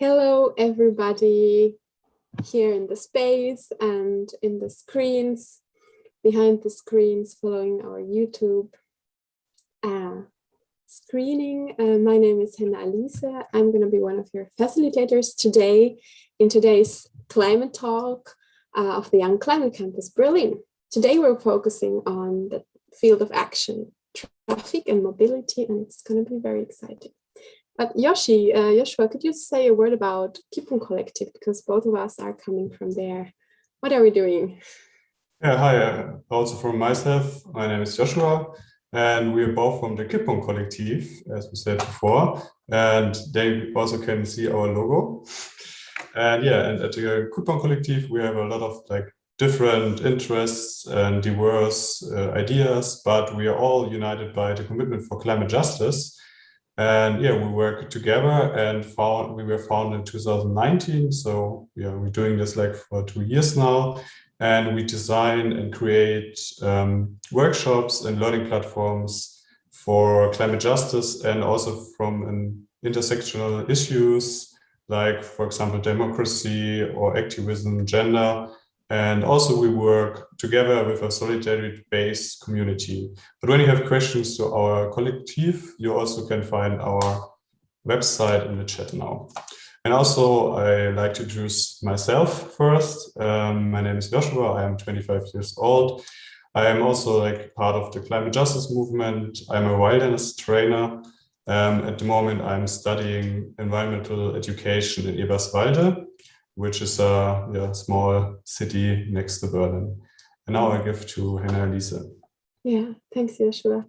Hello, everybody here in the space and in the screens, behind the screens, following our YouTube screening. My name is Henna Alice. I'm going to be one of your facilitators today in today's climate talk of the Young Climate Campus Berlin. Today we're focusing on the field of action, traffic and mobility, and it's going to be very exciting. But Joshua, could you say a word about Kippung Collective, because both of us are coming from there. What are we doing? Yeah, hi, also from myself. My name is Joshua, and we are both from the Kippung Collective, as we said before, and they also can see our logo. And yeah, and at the Kippung Collective, we have a lot of different interests and diverse ideas, but we are all united by the commitment for climate justice. And yeah, we work together and we were founded in 2019. So yeah, we're doing this for 2 years now. And we design and create workshops and learning platforms for climate justice and also from intersectional issues, like, for example, democracy or activism, gender. And also we work together with a solidarity-based community. But when you have questions to our collective, you also can find our website in the chat now. And also I like to introduce myself first. My name is Joshua, I am 25 years old. I am also part of the climate justice movement. I'm a wilderness trainer. At the moment, I'm studying environmental education in Eberswalde, which is a small city next to Berlin. And now I give to Henna Alice. Yeah, thanks, Joshua.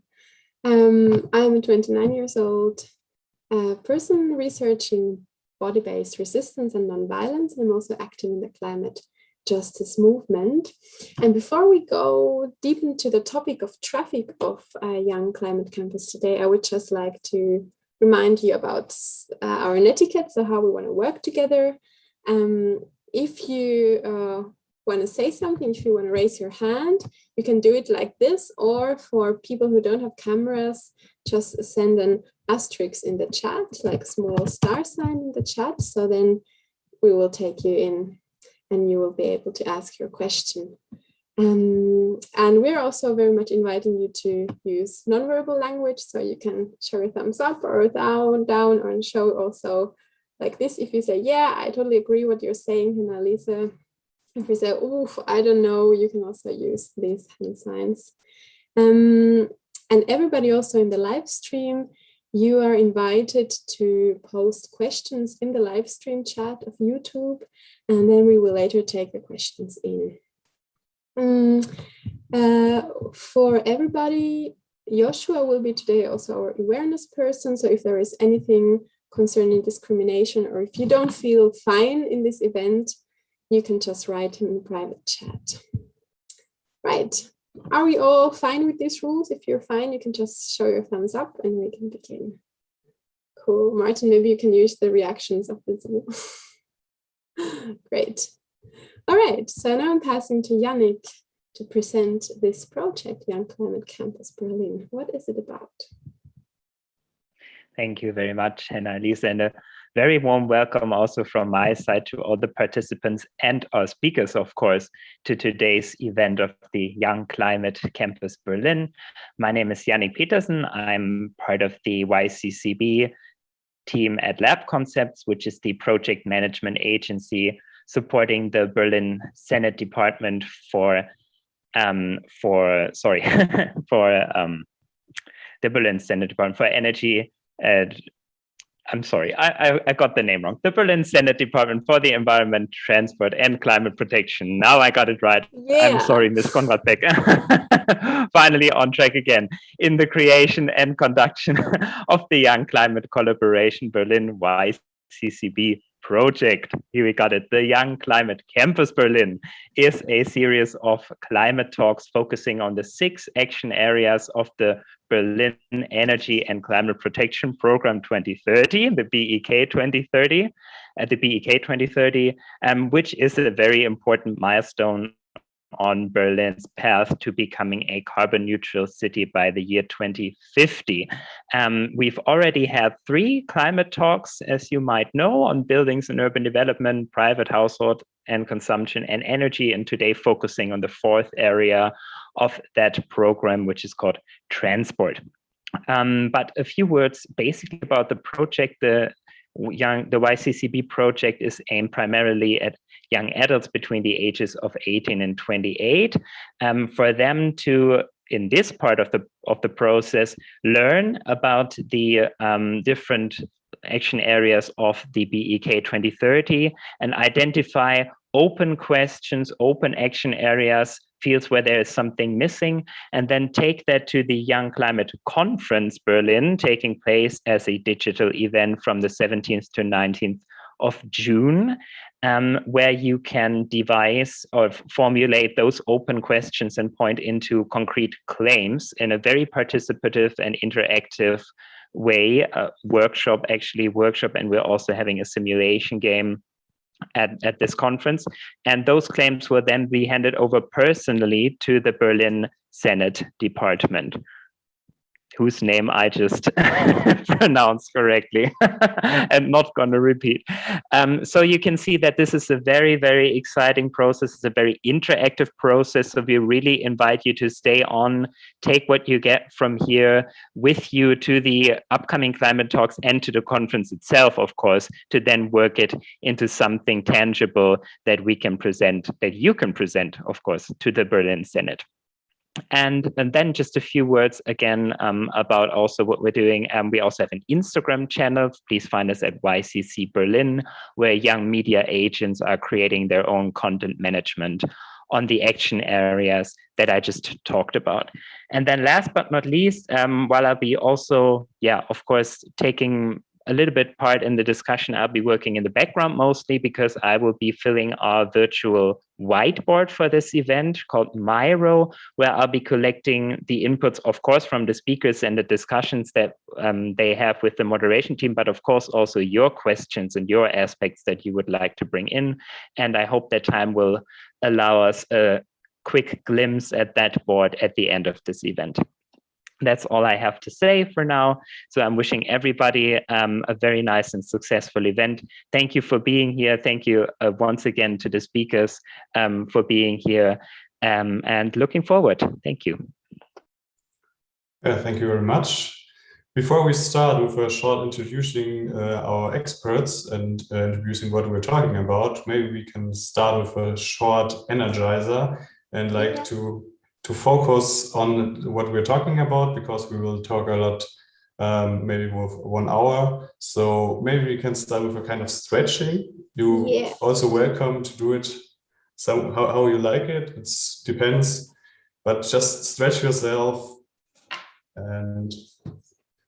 I'm a 29 years old person researching body-based resistance and nonviolence. I'm also active in the climate justice movement. And before we go deep into the topic of traffic of Young Climate Campus today, I would just like to remind you about our netiquette, so how we want to work together. If you want to say something, if you want to raise your hand, you can do it like this, or for people who don't have cameras, just send an asterisk in the chat, like a small star sign in the chat. So then we will take you in and you will be able to ask your question. And we're also very much inviting you to use nonverbal language. So you can show a thumbs up or a down, or show also like this. If you say, yeah, I totally agree what you're saying, Henna Alice. If you say, oof, I don't know, you can also use these hand signs. And everybody also in the live stream, you are invited to post questions in the live stream chat of YouTube, and then we will later take the questions in. For everybody, Joshua will be today also our awareness person. So if there is anything concerning discrimination, or if you don't feel fine in this event, you can just write him in private chat. Right. Are we all fine with these rules? If you're fine, you can just show your thumbs up and we can begin. Cool. Martin, maybe you can use the reactions of the Zoom. Great. All right. So now I'm passing to Yannick to present this project, Young Climate Campus Berlin. What is it about? Thank you very much, Henna Alice, and a very warm welcome also from my side to all the participants and our speakers, of course, to today's event of the Young Climate Campus Berlin. My name is Yannick Petersen. I'm part of the YCCB team at Lab Concepts, which is the project management agency supporting the Berlin Senate Department for the Berlin Senate Department for Energy. I'm sorry, I got the name wrong. The Berlin Senate Department for the Environment, Transport and Climate Protection. Now I got it right. Yeah. I'm sorry, Ms. Konrad-Beck. Finally on track again in the creation and conduction of the Young Climate Collaboration Berlin YCCB project. Here we got it. The Young Climate Campus Berlin is a series of climate talks focusing on the 6 action areas of the Berlin Energy and Climate Protection Program 2030, the BEK 2030, which is a very important milestone on Berlin's path to becoming a carbon neutral city by the year 2050. We've already had 3 climate talks, as you might know, on buildings and urban development, private household and consumption and energy, and today focusing on the 4th area of that program, which is called transport. But a few words basically about the project. The YCCB project is aimed primarily at young adults between the ages of 18 and 28, for them to, in this part of the process, learn about the different action areas of the BEK 2030 and identify open questions, open action areas, fields where there is something missing, and then take that to the Young Climate Conference Berlin, taking place as a digital event from the 17th to 19th of June, where you can devise or formulate those open questions and point into concrete claims in a very participative and interactive way, workshop, and we're also having a simulation game at this conference. And those claims will then be handed over personally to the Berlin Senate Department, whose name I just pronounced correctly and not going to repeat. So you can see that this is a very, very exciting process. It's a very interactive process. So we really invite you to stay on, take what you get from here with you to the upcoming climate talks and to the conference itself, of course, to then work it into something tangible that we can present, that you can present, of course, to the Berlin Senate. And then just a few words again about also what we're doing. We also have an Instagram channel. Please find us at YCC Berlin, where young media agents are creating their own content management on the action areas that I just talked about. And then last but not least, while I'll be also, of course, taking a little bit part in the discussion, I'll be working in the background mostly because I will be filling our virtual whiteboard for this event called Miro, where I'll be collecting the inputs, of course, from the speakers and the discussions that they have with the moderation team, but of course also your questions and your aspects that you would like to bring in. And I hope that time will allow us a quick glimpse at that board at the end of this event. That's all I have to say for now. So I'm wishing everybody a very nice and successful event. Thank you for being here. Thank you once again to the speakers for being here, and looking forward. Thank you. Yeah, thank you very much. Before we start with a short introducing our experts and introducing what we're talking about, maybe we can start with a short energizer and to focus on what we're talking about, because we will talk a lot, maybe with 1 hour. So maybe we can start with a kind of stretching. You also welcome to do it how you like it. It depends, but just stretch yourself and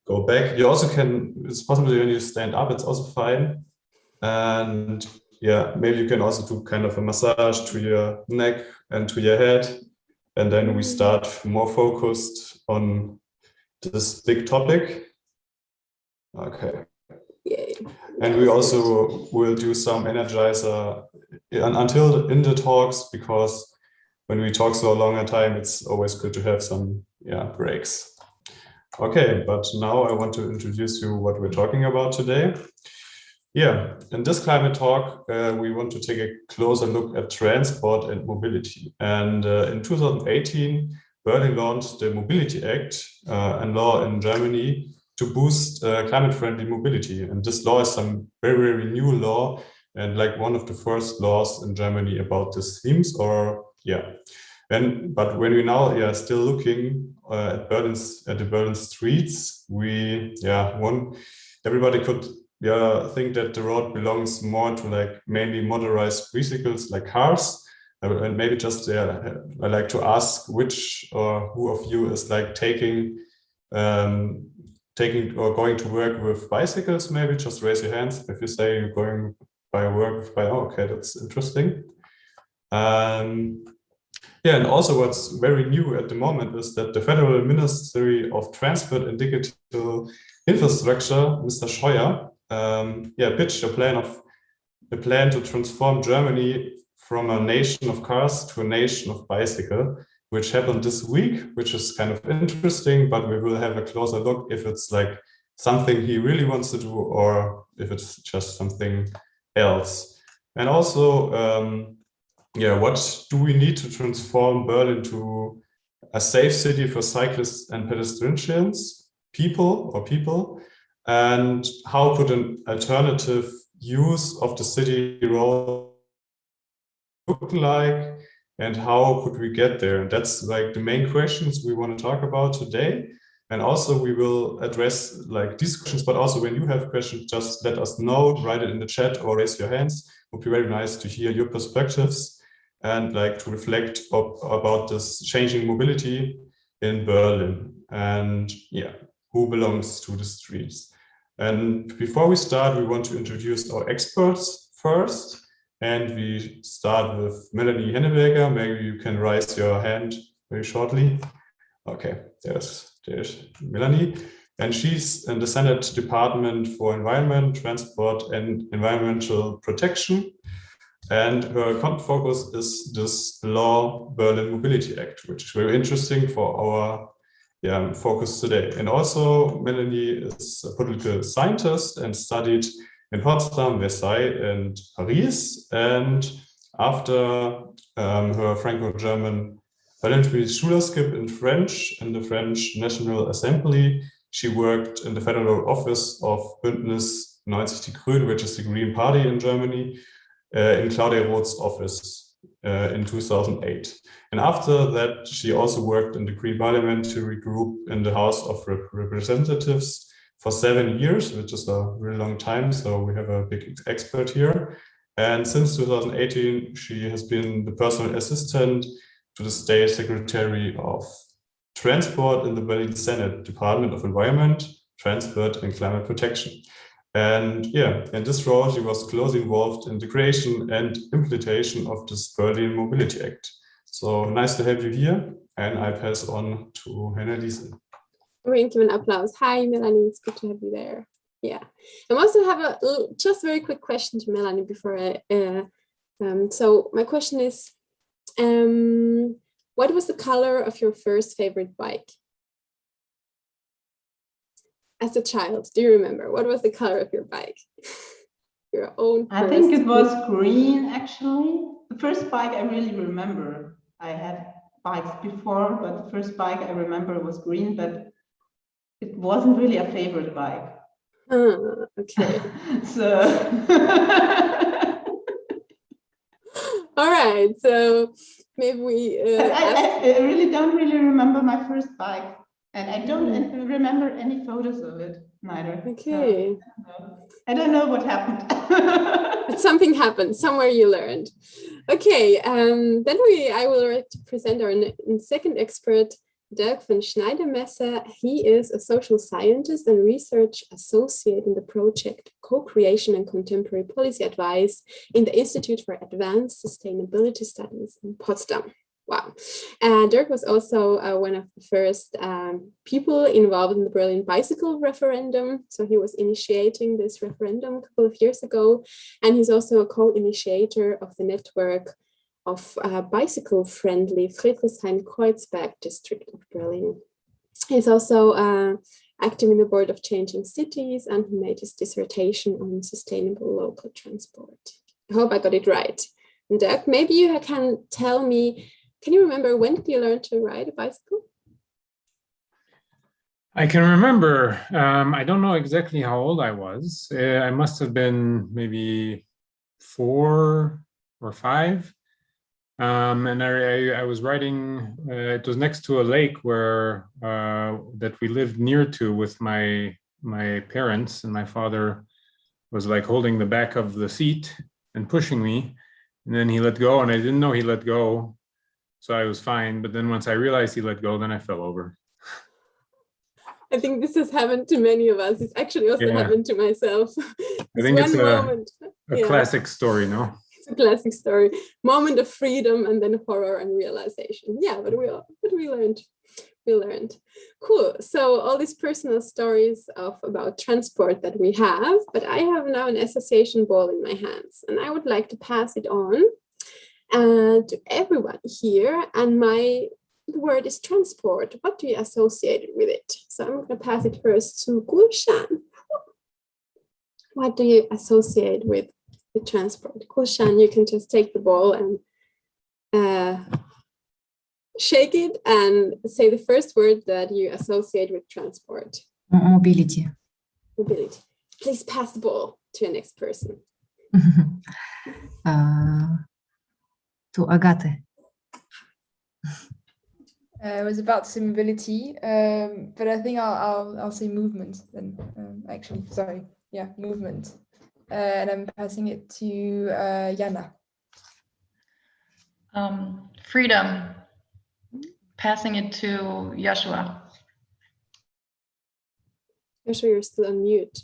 go back. You also can, it's possible when you stand up, it's also fine. And maybe you can also do kind of a massage to your neck and to your head. And then we start more focused on this big topic. Okay. Yay. And we also will do some energizer until in the talks, because when we talk so a longer time, it's always good to have some breaks. Okay, but now I want to introduce you what we're talking about today. In this climate talk, we want to take a closer look at transport and mobility. And in 2018, Berlin launched the Mobility Act, a law in Germany to boost climate-friendly mobility. And this law is some very, very new law, and like one of the first laws in Germany about these themes. But when we now still looking at the Berlin streets, everybody could think that the road belongs more to like mainly motorized vehicles like cars. And maybe just I like to ask which or who of you is like taking or going to work with bicycles. Maybe just raise your hands if you say you're going by work with bike. Oh, okay, that's interesting. And also what's very new at the moment is that the Federal Ministry of Transport and Digital Infrastructure, Mr. Scheuer, pitched a plan to transform Germany from a nation of cars to a nation of bicycle, which happened this week, which is kind of interesting, but we will have a closer look if it's like something he really wants to do or if it's just something else. And also, what do we need to transform Berlin to a safe city for cyclists and pedestrians, people, and how could an alternative use of the city road look like, and how could we get there? And that's like the main questions we want to talk about today. And also we will address like these questions, but also when you have questions, just let us know, write it in the chat or raise your hands. It would be very nice to hear your perspectives and like to reflect about this changing mobility in Berlin. And yeah, who belongs to the streets? And before we start, we want to introduce our experts first. And we start with Melanie Henneberger. Maybe you can raise your hand very shortly. Okay, there's Melanie. And she's in the Senate Department for Environment, Transport and Environmental Protection. And her focus is this law, Berlin Mobility Act, which is very interesting for our focus today. And also Melanie is a political scientist and studied in Potsdam, Versailles and Paris. And after her Franco-German parliamentary Schülerskip in French in the French National Assembly, she worked in the Federal Office of Bündnis 90 Die Grünen, which is the Green Party in Germany, in Claudia Roth's office in 2008. And after that, she also worked in the Green Parliamentary Group in the House of Representatives for 7 years, which is a really long time. So we have a big expert here. And since 2018, she has been the personal assistant to the State Secretary of Transport in the Berlin Senate Department of Environment, Transport and Climate Protection. And in this role, she was closely involved in the creation and implementation of this Berlin Mobility Act. So nice to have you here. And I pass on to Hannelise. We can give an applause. Hi, Melanie. It's good to have you there. Yeah. I also have a just very quick question to Melanie before so my question is, what was the color of your first favorite bike? As a child, do you remember? What was the color of your bike? Your own. I think it was green, actually. The first bike I really remember. I had bikes before, but the first bike I remember was green, but it wasn't really a favorite bike. Okay. So. All right. So maybe we. I really don't remember my first bike. And I don't remember any photos of it, neither. Okay. So, I don't know what happened. But something happened, somewhere you learned. Okay, then I will present our second expert, Dirk van Schneidermesser. He is a social scientist and research associate in the project Co-Creation and Contemporary Policy Advice in the Institute for Advanced Sustainability Studies in Potsdam. Wow. Dirk was also one of the first people involved in the Berlin bicycle referendum. So he was initiating this referendum a couple of years ago. And he's also a co-initiator of the network of bicycle-friendly Friedrichshain-Kreuzberg district of Berlin. He's also active in the board of Changing Cities, and he made his dissertation on sustainable local transport. I hope I got it right. And Dirk, maybe you can tell me, can you remember when did you learn to ride a bicycle? I can remember. I don't know exactly how old I was. I must have been maybe 4 or 5. And I was riding. It was next to a lake where that we lived near to with my parents, and my father was like holding the back of the seat and pushing me, and then he let go, and I didn't know he let go. So I was fine, but then once I realized he let go, then I fell over. I think this has happened to many of us. It's actually also happened to myself. I think it's a classic story, no? It's a classic story. Moment of freedom and then horror and realization. Yeah, but we learned. We learned. Cool. So all these personal stories about transport that we have, but I have now an association ball in my hands, and I would like to pass it on to everyone here. And the word is transport. What do you associate with it? So I'm going to pass it first to Gulshan. What do you associate with transport? Gulshan, you can just take the ball and shake it and say the first word that you associate with transport. Mobility. Mobility. Please pass the ball to the next person. To Agate. I was about to say mobility, but I think I'll say movement then. Actually, sorry, yeah, movement. And I'm passing it to Jana. Freedom. Passing it to Joshua. Joshua, you're still on mute.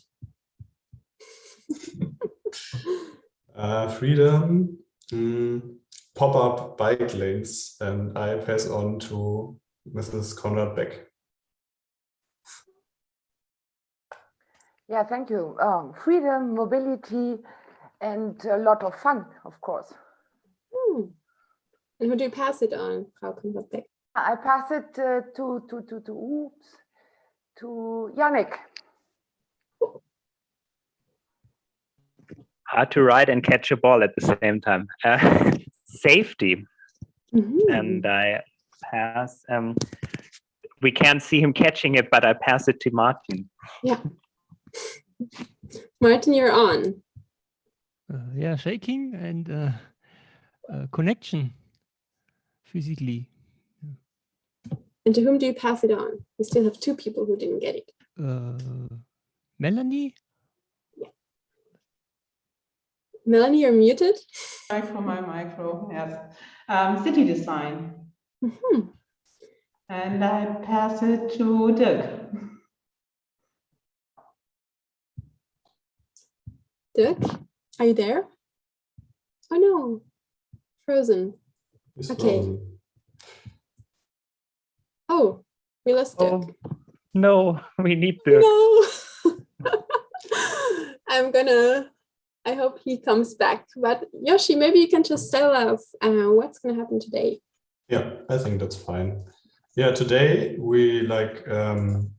Freedom. Pop-up bike lanes, and I pass on to Mrs. Conrad Beck. Yeah, thank you. Freedom, mobility, and a lot of fun, of course. And who do you pass it on, Frau Conrad Beck? I pass it to Yannick. Hard to ride and catch a ball at the same time. Safety. And I pass. We can't see him catching it, but I pass it to Martin. Yeah. Martin, you're on. Yeah, shaking and connection physically. And to whom do you pass it on? We still have two people who didn't get it. Melanie? Yeah. Melanie, you're muted. Try for my micro, yes. City design. And I pass it to Dirk. Dirk, are you there? Oh no, frozen. It's okay. frozen. Oh, we lost Dirk. Oh, no, we need Dirk. No. I hope he comes back. But Yoshi, maybe you can just tell us what's going to happen today. Yeah, I think that's fine. Yeah, today we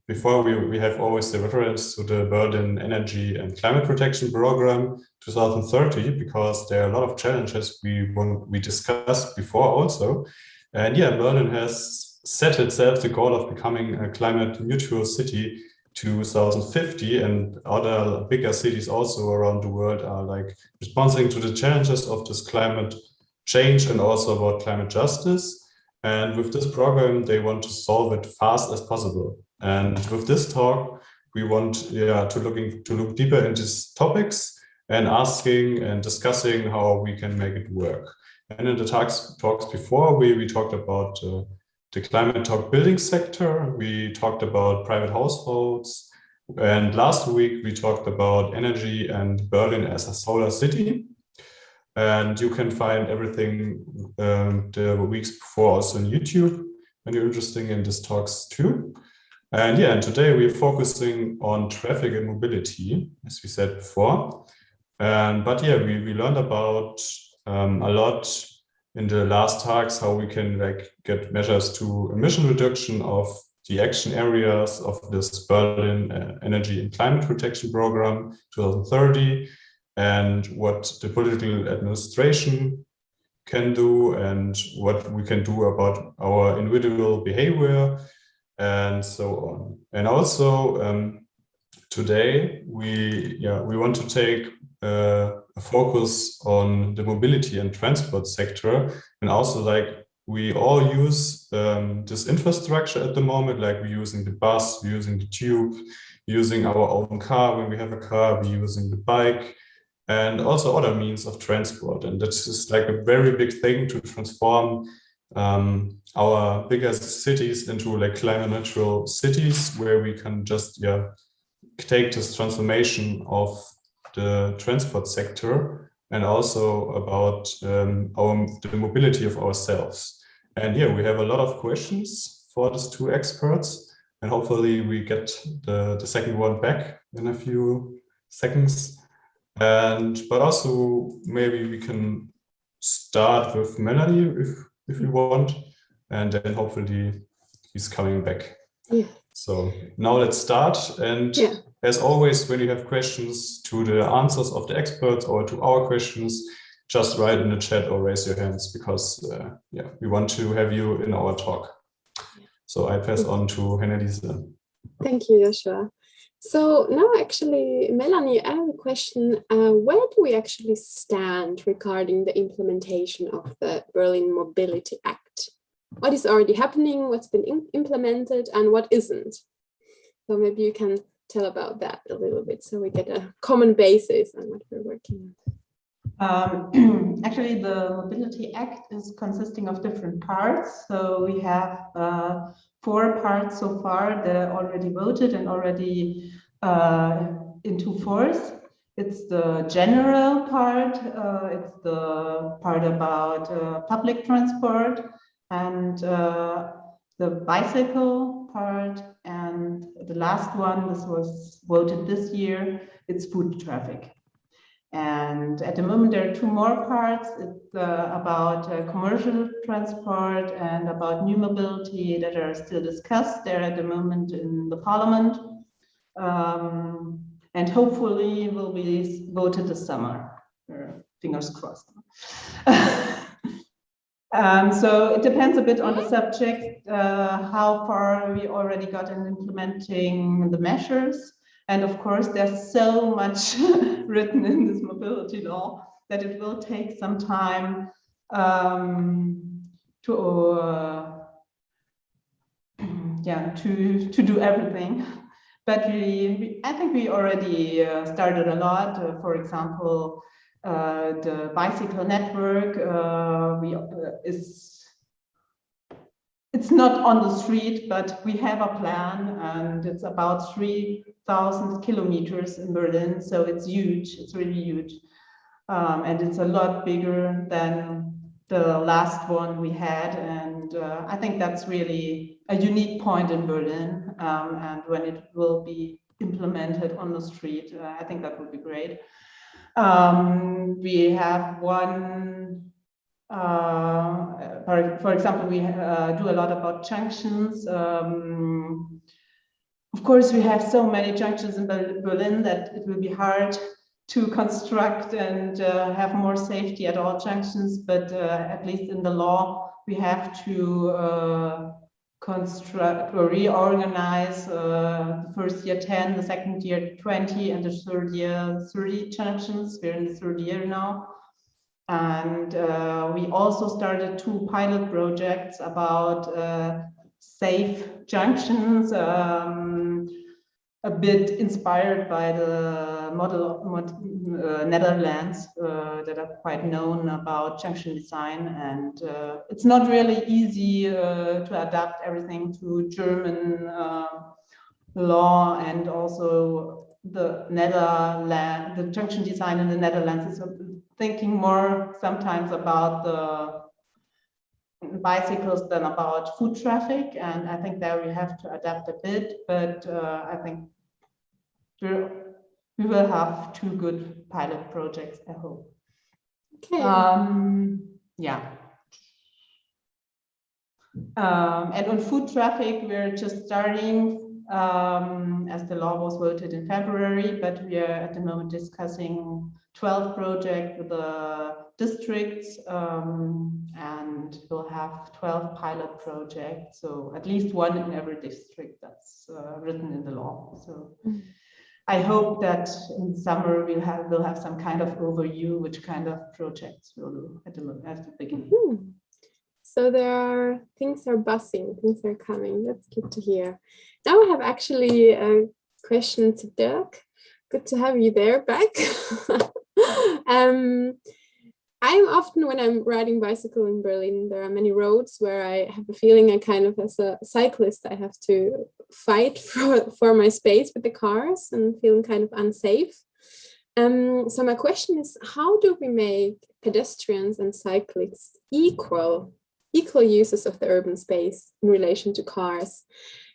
before we have always the reference to the Berlin Energy and Climate Protection Program 2030, because there are a lot of challenges we discussed before also. And yeah, Berlin has set itself the goal of becoming a climate neutral city 2050, and other bigger cities also around the world are responding to the challenges of this climate change and also about climate justice. And with this program, they want to solve it fast as possible. And with this talk, we want to look deeper into these topics and asking and discussing how we can make it work. And in the talks before, we talked about the climate talk building sector. We talked about private households. And last week, we talked about energy and Berlin as a solar city. And you can find everything the weeks before also on YouTube when you're interested in these talks too. And yeah, and today we're focusing on traffic and mobility, as we said before. But yeah, we learned about a lot in the last talks, how we can get measures to emission reduction of the action areas of this Berlin Energy and Climate Protection Program 2030. And what the political administration can do and what we can do about our individual behavior and so on. And also today we want to take a focus on the mobility and transport sector, and also we all use this infrastructure at the moment, we're using the bus, we're using the tube, using our own car when we have a car, we're using the bike, and also other means of transport. And that's just a very big thing to transform our bigger cities into climate neutral cities, where we can just take this transformation of the transport sector and also about the mobility of ourselves. And yeah, we have a lot of questions for these two experts, and hopefully we get the second one back in a few seconds. But also maybe we can start with Melanie if you want, and then hopefully he's coming back. Yeah. So now let's start. And as always, when you have questions to the answers of the experts or to our questions, just write in the chat or raise your hands, because we want to have you in our talk. So I pass on to Hannelise. Thank you, Joshua. So now actually, Melanie, I have a question. Where do we actually stand regarding the implementation of the Berlin Mobility Act? What is already happening, what's been implemented, and what isn't? So maybe you can tell about that a little bit so we get a common basis on what we're working on. Actually, the Mobility Act is consisting of different parts. So we have 4 parts so far that are already voted and already into force. It's the general part, it's the part about public transport, and the bicycle part, and the last one, this was voted this year, it's food traffic. And at the moment there are 2 more parts. It's about commercial transport and about new mobility that are still discussed there at the moment in the parliament, and hopefully will be voted this summer, fingers crossed. So it depends a bit on the subject, how far we already got in implementing the measures. And of course, there's so much written in this mobility law that it will take some time to do everything. But I think we already started a lot. For example, the bicycle network it's not on the street, but we have a plan, and it's about 3,000 kilometers in Berlin. So it's huge, it's really huge. And it's a lot bigger than the last one we had. And I think that's really a unique point in Berlin. And when it will be implemented on the street, I think that would be great. We have one, for example, we do a lot about junctions. Of course, we have so many junctions in Berlin that it will be hard to construct and have more safety at all junctions, but at least in the law, we have to construct or reorganize the first year 10, the second year 20, and the third year 30 junctions. We're in the third year now. And we also started 2 pilot projects about safe junctions, a bit inspired by the model of Netherlands that are quite known about junction design. And it's not really easy to adapt everything to German law, and also the junction design in the Netherlands is thinking more sometimes about the bicycles than about food traffic, and I think there we have to adapt a bit, but I think we will have 2 good pilot projects, I hope. Okay. And on food traffic, we're just starting, as the law was voted in February, but we are at the moment discussing 12 projects with the districts, and we'll have 12 pilot projects, so at least 1 in every district that's written in the law. So I hope that in summer we'll have some kind of overview which kind of projects we'll do at the beginning. So things are buzzing, things are coming. That's good to hear. Now I have actually a question to Dirk. Good to have you there back. I'm often, when I'm riding bicycle in Berlin, there are many roads where I have a feeling I kind of, as a cyclist, I have to fight for my space with the cars and feeling kind of unsafe. So my question is, how do we make pedestrians and cyclists equal users of the urban space in relation to cars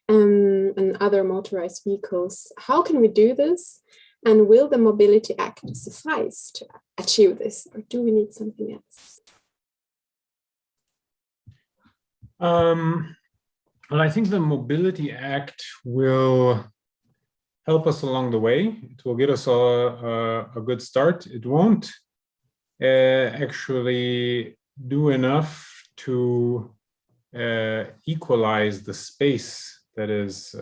and other motorized vehicles? How can we do this? And will the Mobility Act suffice to achieve this, or do we need something else? Well, I think the Mobility Act will help us along the way. It will get us a good start. It won't actually do enough to equalize the space that is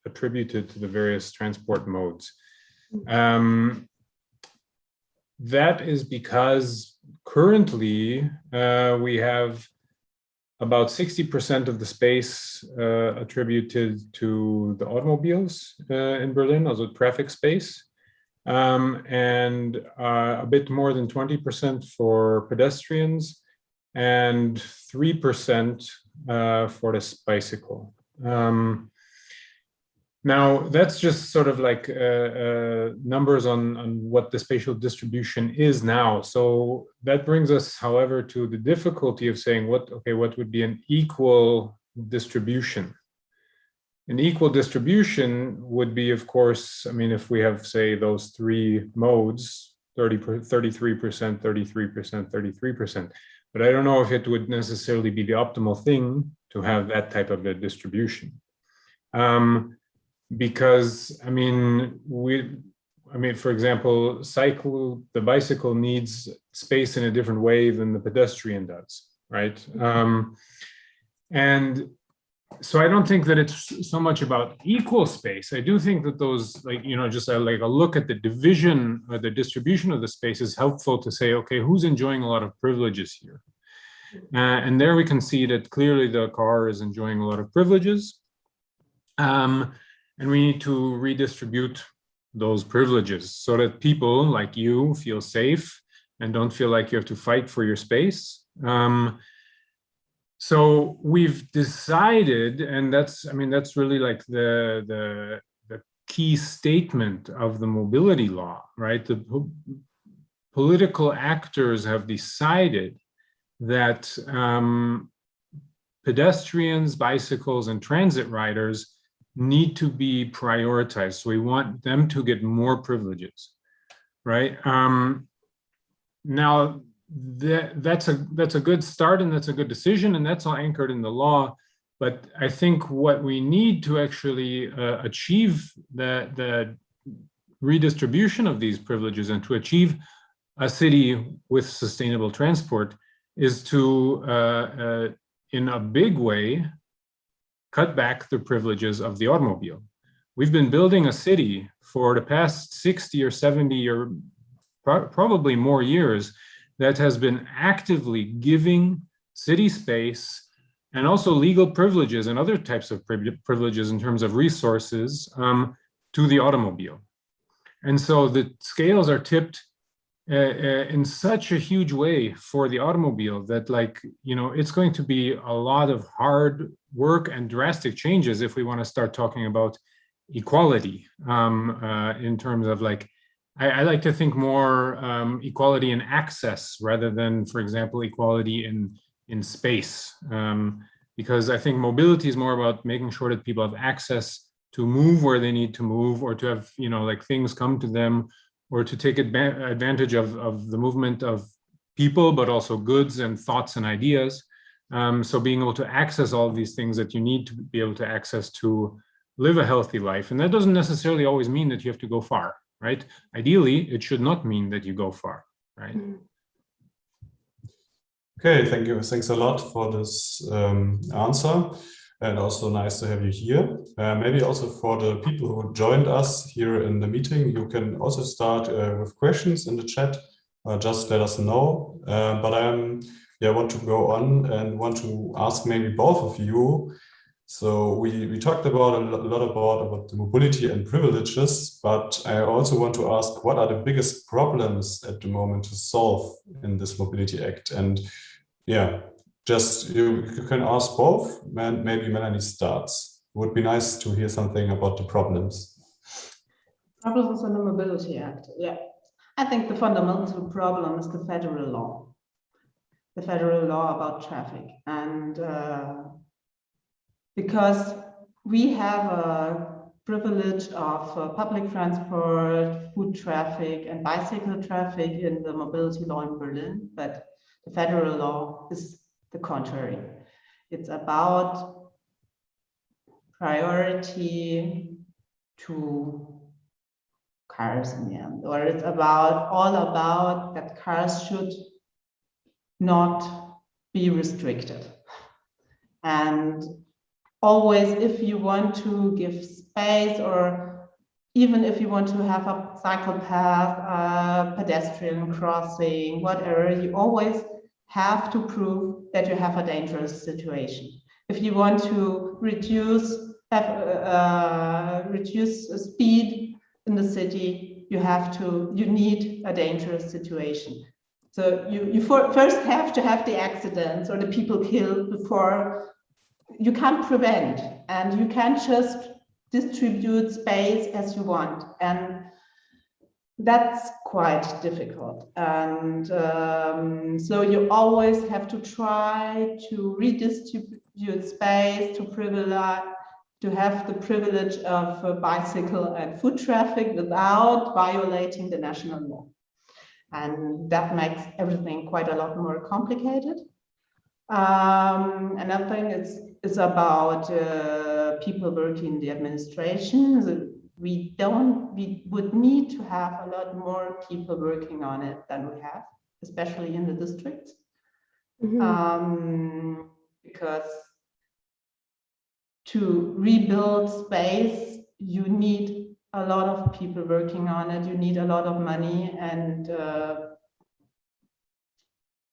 attributed to the various transport modes. That is because currently we have about 60% of the space attributed to the automobiles in Berlin, also traffic space, and a bit more than 20% for pedestrians, and 3% for the bicycle. Now, that's just sort of like numbers on what the spatial distribution is now. So that brings us, however, to the difficulty of saying what would be an equal distribution? An equal distribution would be, of course, I mean, if we have, say, those three modes, 33%, 33%, 33%. But I don't know if it would necessarily be the optimal thing to have that type of a distribution. Because I mean, for example, the bicycle needs space in a different way than the pedestrian does, right? And so I don't think that it's so much about equal space. I do think that those, like, you know, just like a look at the division or the distribution of the space is helpful to say, okay, who's enjoying a lot of privileges here? And there we can see that clearly the car is enjoying a lot of privileges. And we need to redistribute those privileges so that people like you feel safe and don't feel like you have to fight for your space. So we've decided, and that's really like the key statement of the mobility law, right? The political actors have decided that pedestrians, bicycles, and transit riders need to be prioritized. So we want them to get more privileges, right? Now, that's a good start, and that's a good decision, and that's all anchored in the law. But I think what we need to actually achieve the redistribution of these privileges and to achieve a city with sustainable transport is to, in a big way, cut back the privileges of the automobile. We've been building a city for the past 60 or 70 or probably more years that has been actively giving city space and also legal privileges and other types of privileges in terms of resources to the automobile. And so the scales are tipped in such a huge way for the automobile that, like, you know, it's going to be a lot of hard work and drastic changes if we want to start talking about equality in terms of, like, I like to think more equality in access rather than, for example, equality in space, because I think mobility is more about making sure that people have access to move where they need to move, or to have, you know, like, things come to them, or to take advantage of the movement of people, but also goods and thoughts and ideas. So being able to access all of these things that you need to be able to access to live a healthy life. And that doesn't necessarily always mean that you have to go far, right? Ideally, it should not mean that you go far, right? Okay, thank you. Thanks a lot for this answer. And also nice to have you here. Maybe also for the people who joined us here in the meeting, you can also start with questions in the chat. Just let us know. But I want to go on and want to ask maybe both of you. So we talked about a lot about the mobility and privileges, but I also want to ask, what are the biggest problems at the moment to solve in this Mobility Act? And yeah, just you can ask both, and maybe Melanie starts. It would be nice to hear something about the problems. Problems on the Mobility Act, yeah. I think the fundamental problem is the federal law. The federal law about traffic. And because we have a privilege of public transport, food traffic, and bicycle traffic in the mobility law in Berlin, but the federal law is the contrary. It's about priority to cars in the end, or it's all about that cars should not be restricted. And always, if you want to give space, or even if you want to have a cycle path, a pedestrian crossing, whatever, you always have to prove that you have a dangerous situation. If you want to reduce speed in the city, you need a dangerous situation. So you first have to have the accidents or the people killed before you can't prevent, and you can't just distribute space as you want. And that's quite difficult. And so you always have to try to redistribute space, to have the privilege of bicycle and foot traffic without violating the national law. And that makes everything quite a lot more complicated. Another thing is about people working in the administration. We would need to have a lot more people working on it than we have, especially in the districts. Mm-hmm. Because to rebuild space, you need a lot of people working on it, you need a lot of money, and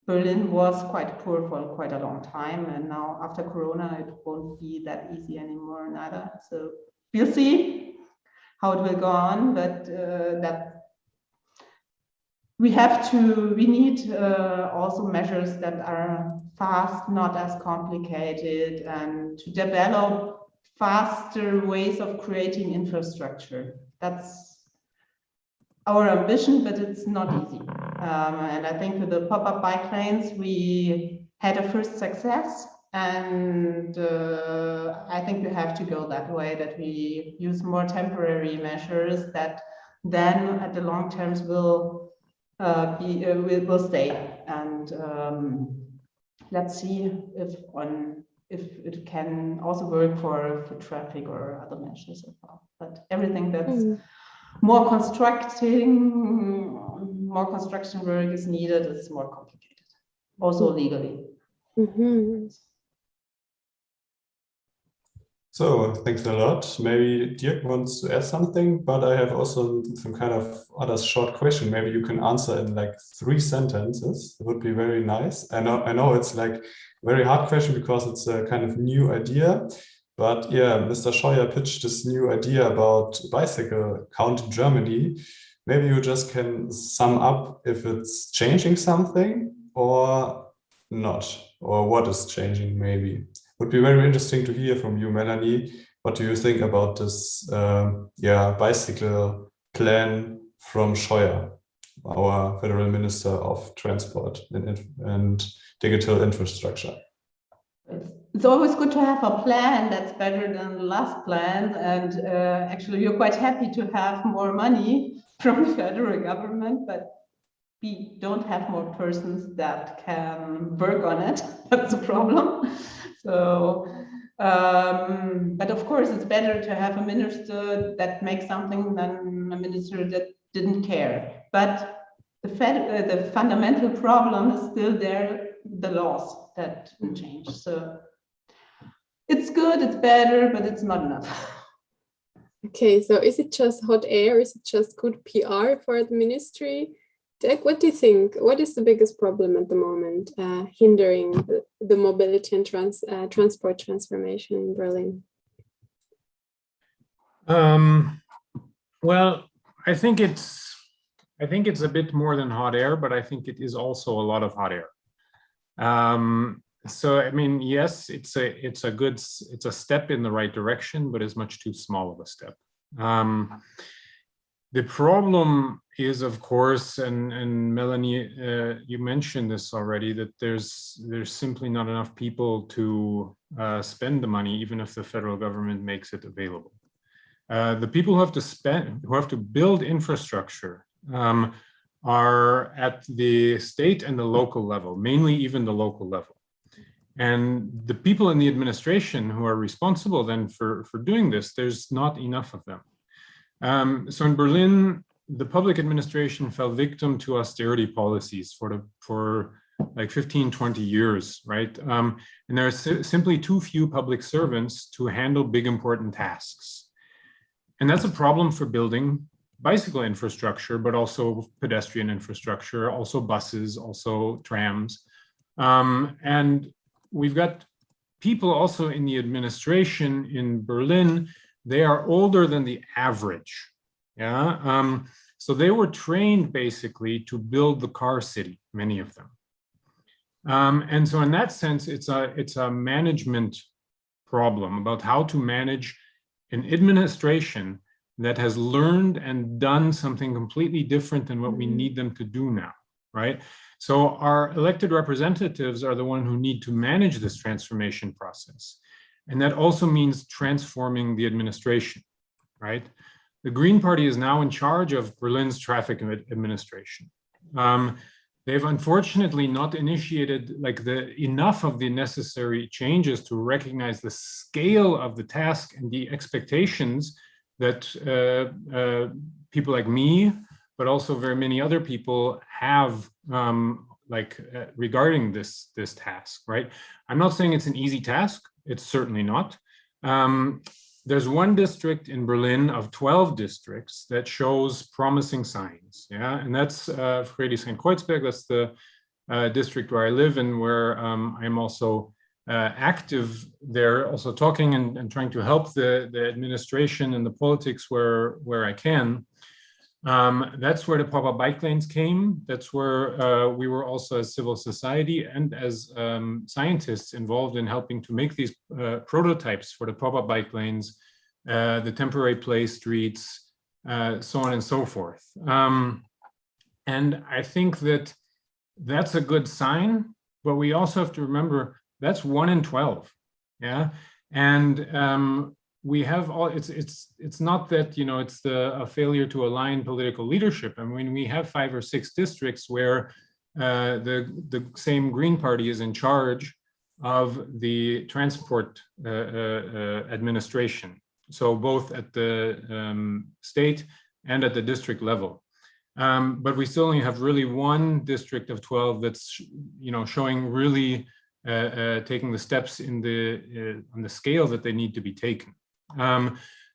Berlin was quite poor for quite a long time, and now after Corona, it won't be that easy anymore neither. So we'll see how it will go on, but that we need also measures that are fast, not as complicated, and to develop faster ways of creating infrastructure. That's our ambition, but it's not easy. And I think with the pop-up bike lanes, we had a first success, and I think we have to go that way, that we use more temporary measures that then at the long terms will stay. And let's see if it can also work for traffic or other measures as well. But everything that's more construction work is needed, it's more complicated, also legally. Mm-hmm. So thanks a lot. Maybe Dirk wants to add something, but I have also some kind of other short question. Maybe you can answer in like 3 sentences. It would be very nice. I know it's like a very hard question because it's a kind of new idea. But yeah, Mr. Scheuer pitched this new idea about bicycle count in Germany. Maybe you just can sum up if it's changing something or not, or what is changing maybe. Would be very interesting to hear from you, Melanie. What do you think about this bicycle plan from Scheuer, our Federal Minister of Transport and Digital Infrastructure? It's always good to have a plan that's better than the last plan. And actually, we're quite happy to have more money from the federal government, but we don't have more persons that can work on it. That's a problem. So, but of course, it's better to have a minister that makes something than a minister that didn't care. But the fundamental problem is still there, the laws that didn't change. So it's good, it's better, but it's not enough. Okay, so is it just hot air? Is it just good PR for the ministry? Dirk, what do you think? What is the biggest problem at the moment hindering the mobility and transport transformation in Berlin? Well, I think it's a bit more than hot air, but I think it is also a lot of hot air. So I mean, yes, it's a step in the right direction, but it's much too small of a step. The problem is, of course, and Melanie, you mentioned this already, that there's simply not enough people to spend the money, even if the federal government makes it available. The people who have to build infrastructure are at the state and the local level, mainly even the local level. And the people in the administration who are responsible then for doing this, there's not enough of them. So in Berlin, the public administration fell victim to austerity policies for like 15, 20 years, right? And there are simply too few public servants to handle big, important tasks. And that's a problem for building bicycle infrastructure, but also pedestrian infrastructure, also buses, also trams. And we've got people also in the administration in Berlin, they are older than the average. Yeah. So they were trained basically to build the car city, many of them. And so in that sense, it's a management problem about how to manage an administration that has learned and done something completely different than what we need them to do now, right? So our elected representatives are the one who need to manage this transformation process. And that also means transforming the administration, right? The Green Party is now in charge of Berlin's traffic administration. They've unfortunately not initiated enough of the necessary changes to recognize the scale of the task and the expectations that people like me, but also very many other people have regarding this task, right? I'm not saying it's an easy task. It's certainly not. There's one district in Berlin of 12 districts that shows promising signs, yeah? And that's Friedrichshain-Kreuzberg. That's the district where I live and where I'm also active there, also talking and trying to help the administration and the politics where I can. That's where the pop-up bike lanes came. That's where we were also as civil society and as scientists involved in helping to make these prototypes for the pop-up bike lanes, the temporary play streets, so on and so forth. And I think that that's a good sign, but we also have to remember that's 1 in 12, yeah? And we have all, it's not that, you know, it's a failure to align political leadership. I mean, we have 5 or 6 districts where the same Green Party is in charge of the transport administration. So both at the state and at the district level. But we still only have really 1 district of 12 that's, you know, showing really taking the steps in on the scale that they need to be taken.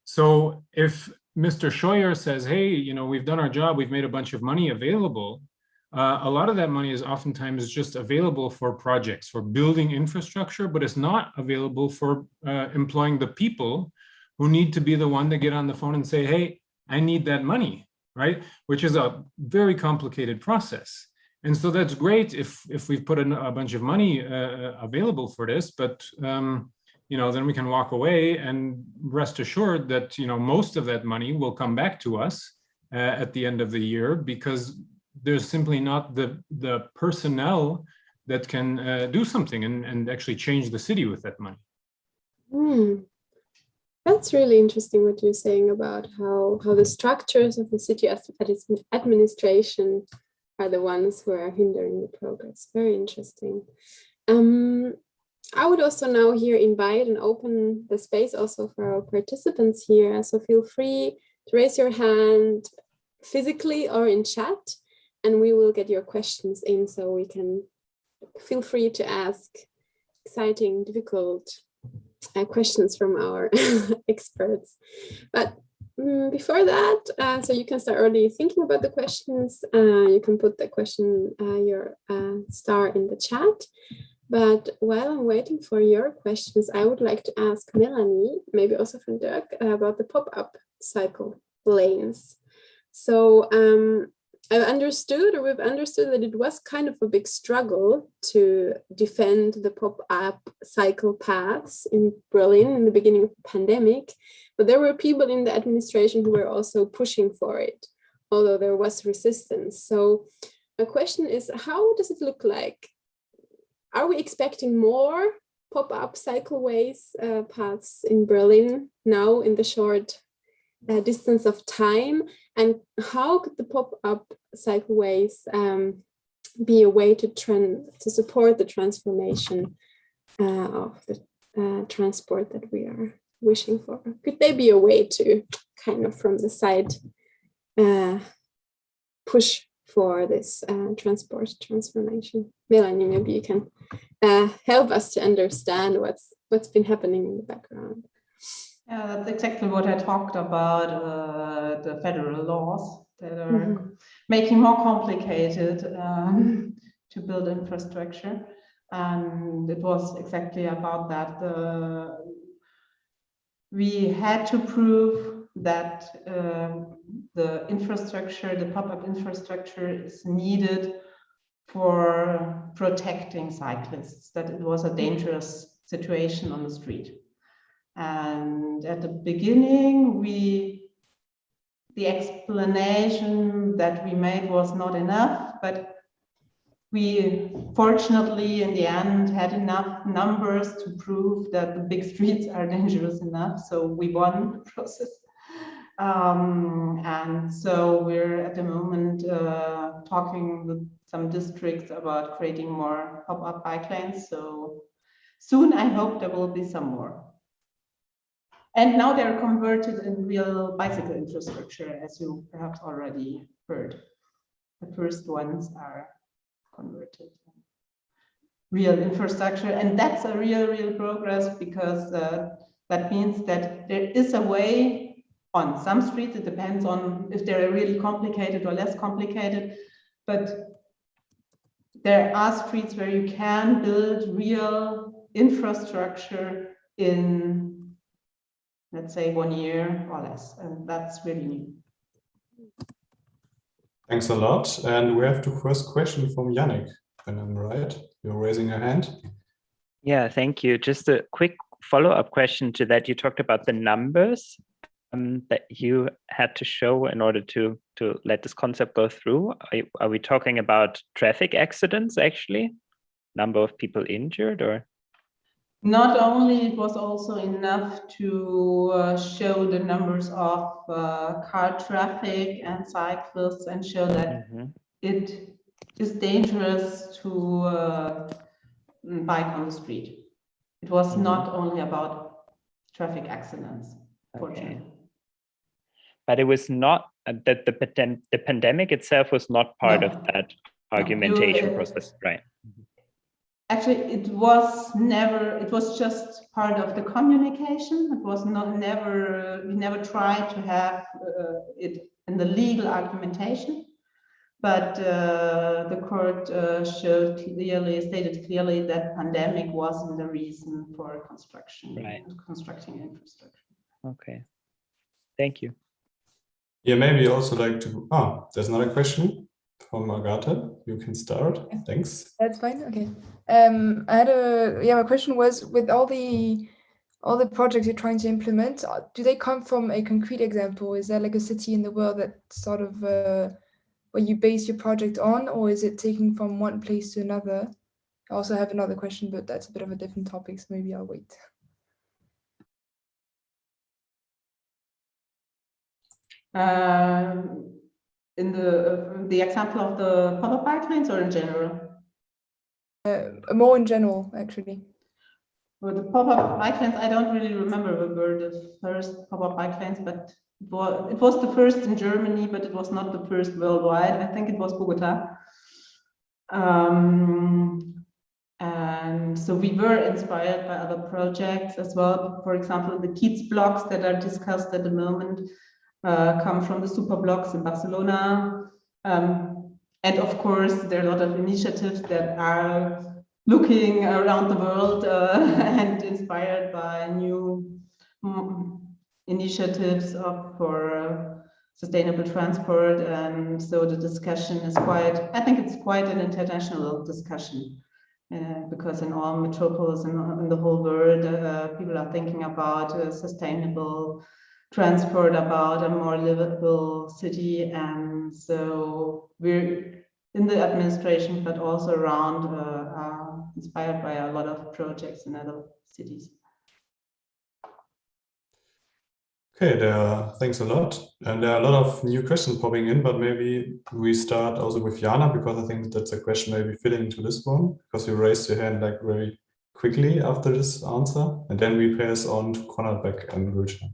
So if Mr. Scheuer says, hey, you know, we've done our job, we've made a bunch of money available, a lot of that money is oftentimes just available for projects, for building infrastructure, but it's not available for employing the people who need to be the one to get on the phone and say, hey, I need that money, right? Which is a very complicated process. And so that's great if we've put a bunch of money available for this, but you know, then we can walk away and rest assured that, you know, most of that money will come back to us at the end of the year, because there's simply not the personnel that can do something and actually change the city with that money. That's really interesting what you're saying about how the structures of the city administration are the ones who are hindering the progress. Very interesting. I would also now here invite and open the space also for our participants here. So feel free to raise your hand physically or in chat, and we will get your questions in, so we can feel free to ask exciting, difficult questions from our experts. But before that, so you can start already thinking about the questions. You can put the question, your star in the chat. But while I'm waiting for your questions, I would like to ask Melanie, maybe also from Dirk, about the pop-up cycle lanes. So we've understood that it was kind of a big struggle to defend the pop-up cycle paths in Berlin in the beginning of the pandemic, but there were people in the administration who were also pushing for it, although there was resistance. So my question is, how does it look like? Are we expecting more pop-up cycleways paths in Berlin now in the short distance of time? And how could the pop-up cycleways be a way to support the transformation of the transport that we are wishing for? Could there be a way to kind of from the side push for this transport transformation? Melanie, maybe you can help us to understand what's been happening in the background. Yeah, that's exactly what I talked about, the federal laws that are making more complicated to build infrastructure. And it was exactly about that. We had to prove that the infrastructure, the pop-up infrastructure is needed for protecting cyclists, that it was a dangerous situation on the street. And at the beginning, the explanation that we made was not enough, but we fortunately in the end had enough numbers to prove that the big streets are dangerous enough. So we won the process. And so we're at the moment talking with some districts about creating more pop-up bike lanes. So soon I hope there will be some more. And now they're converted in real bicycle infrastructure, as you perhaps already heard. The first ones are converted in real infrastructure, and that's a real progress, because that means that there is a way on some streets. It depends on if they're really complicated or less complicated, but there are streets where you can build real infrastructure in, let's say, 1 year or less, and that's really new. Thanks a lot. And we have the first question from Yannick, when I'm right. You're raising your hand. Yeah, thank you. Just a quick follow-up question to that. You talked about the numbers that you had to show in order to let this concept go through. Are we talking about traffic accidents, actually? Number of people injured, or? Not only, it was also enough to show the numbers of car traffic and cyclists and show that it is dangerous to bike on the street. It was not only about traffic accidents, fortunately. But it was not that the pandemic itself was not part of that argumentation process, right? Actually, it was never, it was just part of the communication. It was not we never tried to have it in the legal argumentation, but the court stated clearly that pandemic wasn't the reason for constructing infrastructure. Okay, thank you. Yeah, maybe also like to, there's another question from Agathe. You can start. Thanks. That's fine. Okay. I had my question was, with all the projects you're trying to implement, do they come from a concrete example? Is there like a city in the world that sort of where you base your project on, or is it taking from one place to another? I also have another question, but that's a bit of a different topic, so maybe I'll wait. In the example of the pop-up bike lanes, or in general? More in general, actually. Well, the pop-up bike lanes, I don't really remember who were the first pop-up bike lanes, but it was the first in Germany, but it was not the first worldwide. I think it was Bogota. And so we were inspired by other projects as well. For example, the Kiez blocks that are discussed at the moment come from the super blocks in Barcelona. And of course, there are a lot of initiatives that are looking around the world and inspired by new initiatives for sustainable transport. And so the discussion is I think it's quite an international discussion, because in all metropolis and in the whole world, people are thinking about sustainable transport, about a more livable city. And so we're in the administration, but also around, are inspired by a lot of projects in other cities. Okay, thanks a lot. And there are a lot of new questions popping in, but maybe we start also with Jana, because I think that's a question maybe fitting into this one, because you raised your hand like very quickly after this answer, and then we pass on to Konrad Beck and Gülcan.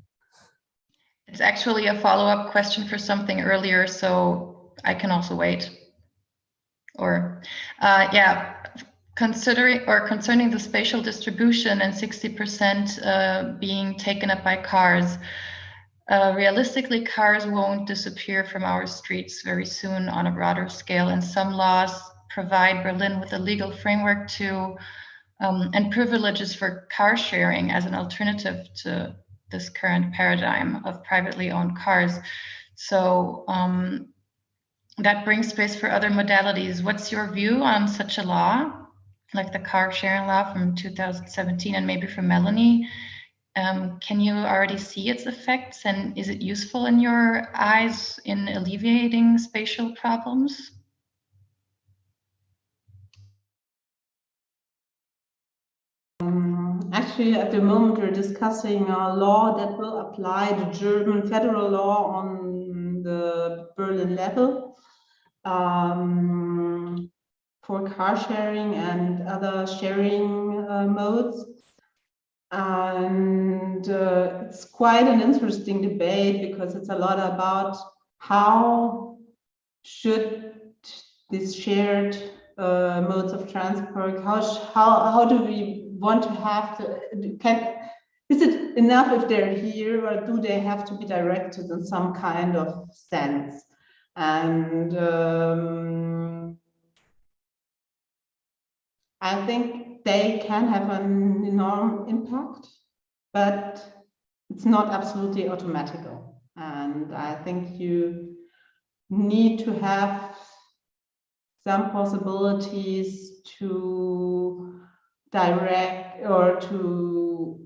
It's actually a follow-up question for something earlier, so I can also wait. Or, yeah, concerning the spatial distribution and 60% being taken up by cars. Realistically, cars won't disappear from our streets very soon on a broader scale, and some laws provide Berlin with a legal framework to and privileges for car sharing as an alternative to this current paradigm of privately owned cars. So that brings space for other modalities. What's your view on such a law, like the car sharing law from 2017, and maybe from Melanie? Can you already see its effects, and is it useful in your eyes in alleviating spatial problems? Actually, at the moment, we're discussing a law that will apply the German federal law on the Berlin level for car sharing and other sharing modes. And it's quite an interesting debate because it's a lot about how should these shared modes of transport, how do we want to have to, is it enough if they're here, or do they have to be directed in some kind of sense? And I think they can have an enormous impact, but it's not absolutely automatical. And I think you need to have some possibilities to direct or to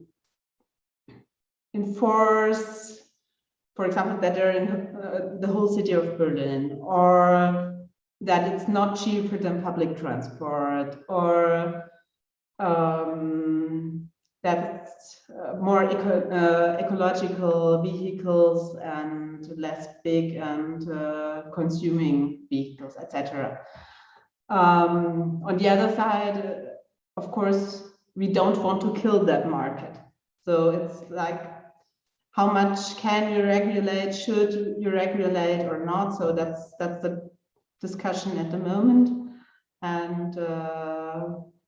enforce, for example, that they're in the whole city of Berlin, or that it's not cheaper than public transport, or that it's more ecological vehicles and less big and consuming vehicles, etc. On the other side, of course, we don't want to kill that market. So it's like, how much can you regulate? Should you regulate or not? So that's the discussion at the moment, and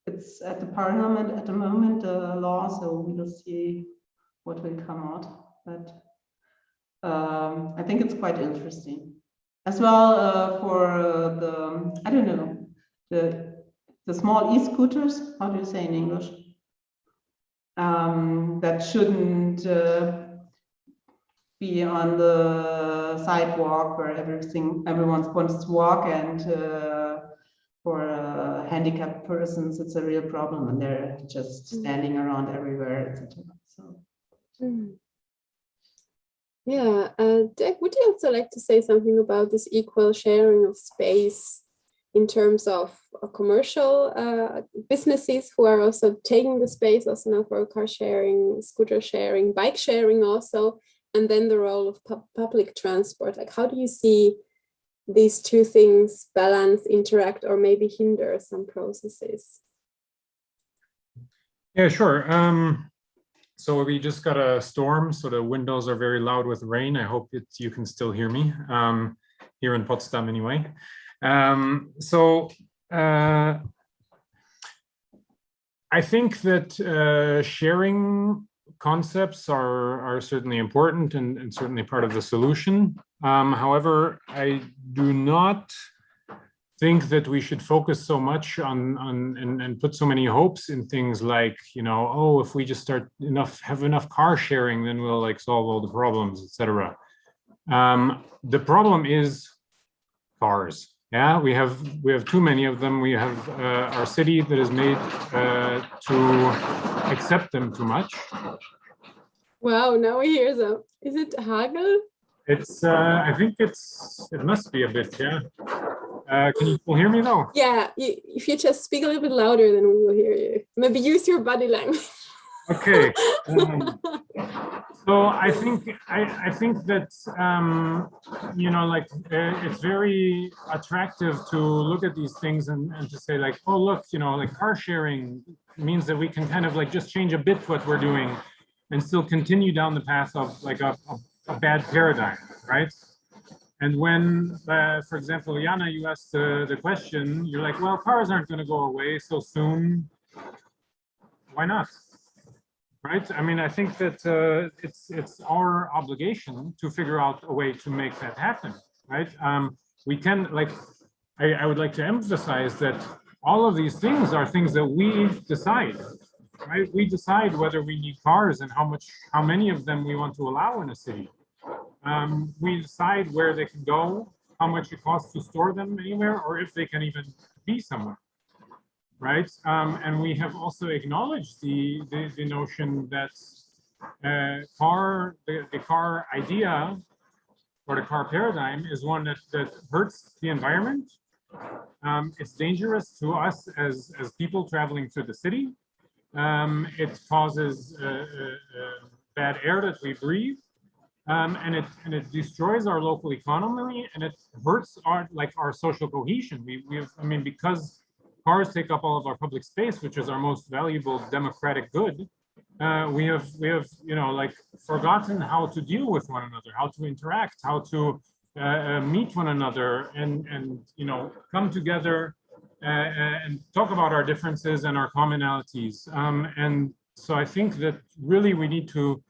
it's at the parliament at the moment, the law. So we will see what will come out. But I think it's quite interesting as well for the, I don't know, the small e-scooters. How do you say in English? That shouldn't be on the sidewalk where everyone wants to walk, and for handicapped persons, it's a real problem, and they're just standing around everywhere, etc. So. Yeah, Dirk, would you also like to say something about this equal sharing of space in terms of commercial businesses who are also taking the space also now for car sharing, scooter sharing, bike sharing also, and then the role of public transport? Like, how do you see these two things balance, interact, or maybe hinder some processes? Yeah, sure. So we just got a storm, so the windows are very loud with rain. I hope you can still hear me here in Potsdam anyway. I think that sharing concepts are certainly important and certainly part of the solution. However, I do not think that we should focus so much on and put so many hopes in things like, you know, oh, if we just have enough car sharing, then we'll like solve all the problems, etc. The problem is cars. Yeah, we have too many of them. We have our city that is made to accept them too much. Wow, now we hear them. Is it hagel? It's I think it must be a bit, yeah. Can you still hear me though? Yeah, if you just speak a little bit louder, then we will hear you. Maybe use your body language. Okay. So I think that you know, like it's very attractive to look at these things and to say like, oh look, you know, like car sharing means that we can kind of like just change a bit what we're doing and still continue down the path of like a bad paradigm, right? And when, for example, Jana, you asked the question, you're like, well, cars aren't going to go away so soon. Why not? Right? I mean, I think that it's our obligation to figure out a way to make that happen, right? We can, like, I would like to emphasize that all of these things are things that we decide, right? We decide whether we need cars and how many of them we want to allow in a city. We decide where they can go, how much it costs to store them anywhere, or if they can even be somewhere. Right, and we have also acknowledged the notion that the car idea or the car paradigm is one that hurts the environment. It's dangerous to us as people traveling through the city. It causes bad air that we breathe, and it destroys our local economy, and it hurts our social cohesion. I mean, because cars take up all of our public space, which is our most valuable democratic good. We have like forgotten how to deal with one another, how to interact, how to meet one another, and come together and talk about our differences and our commonalities. And so I think that really we need to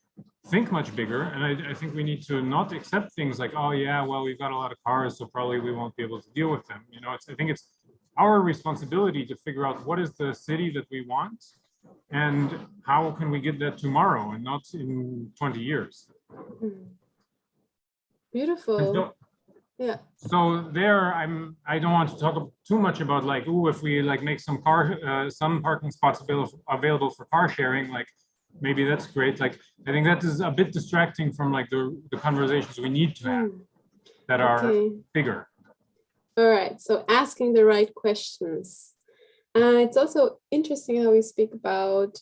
think much bigger, and I think we need to not accept things like, oh yeah, well, we've got a lot of cars, so probably we won't be able to deal with them. I think it's our responsibility to figure out what is the city that we want and how can we get that tomorrow and not in 20 years. Beautiful. So, yeah. So there, I don't want to talk too much about like, ooh, if we like make some parking spots available for car sharing, like maybe that's great. Like, I think that is a bit distracting from like the conversations we need to have that are bigger. All right, so asking the right questions. It's also interesting how we speak about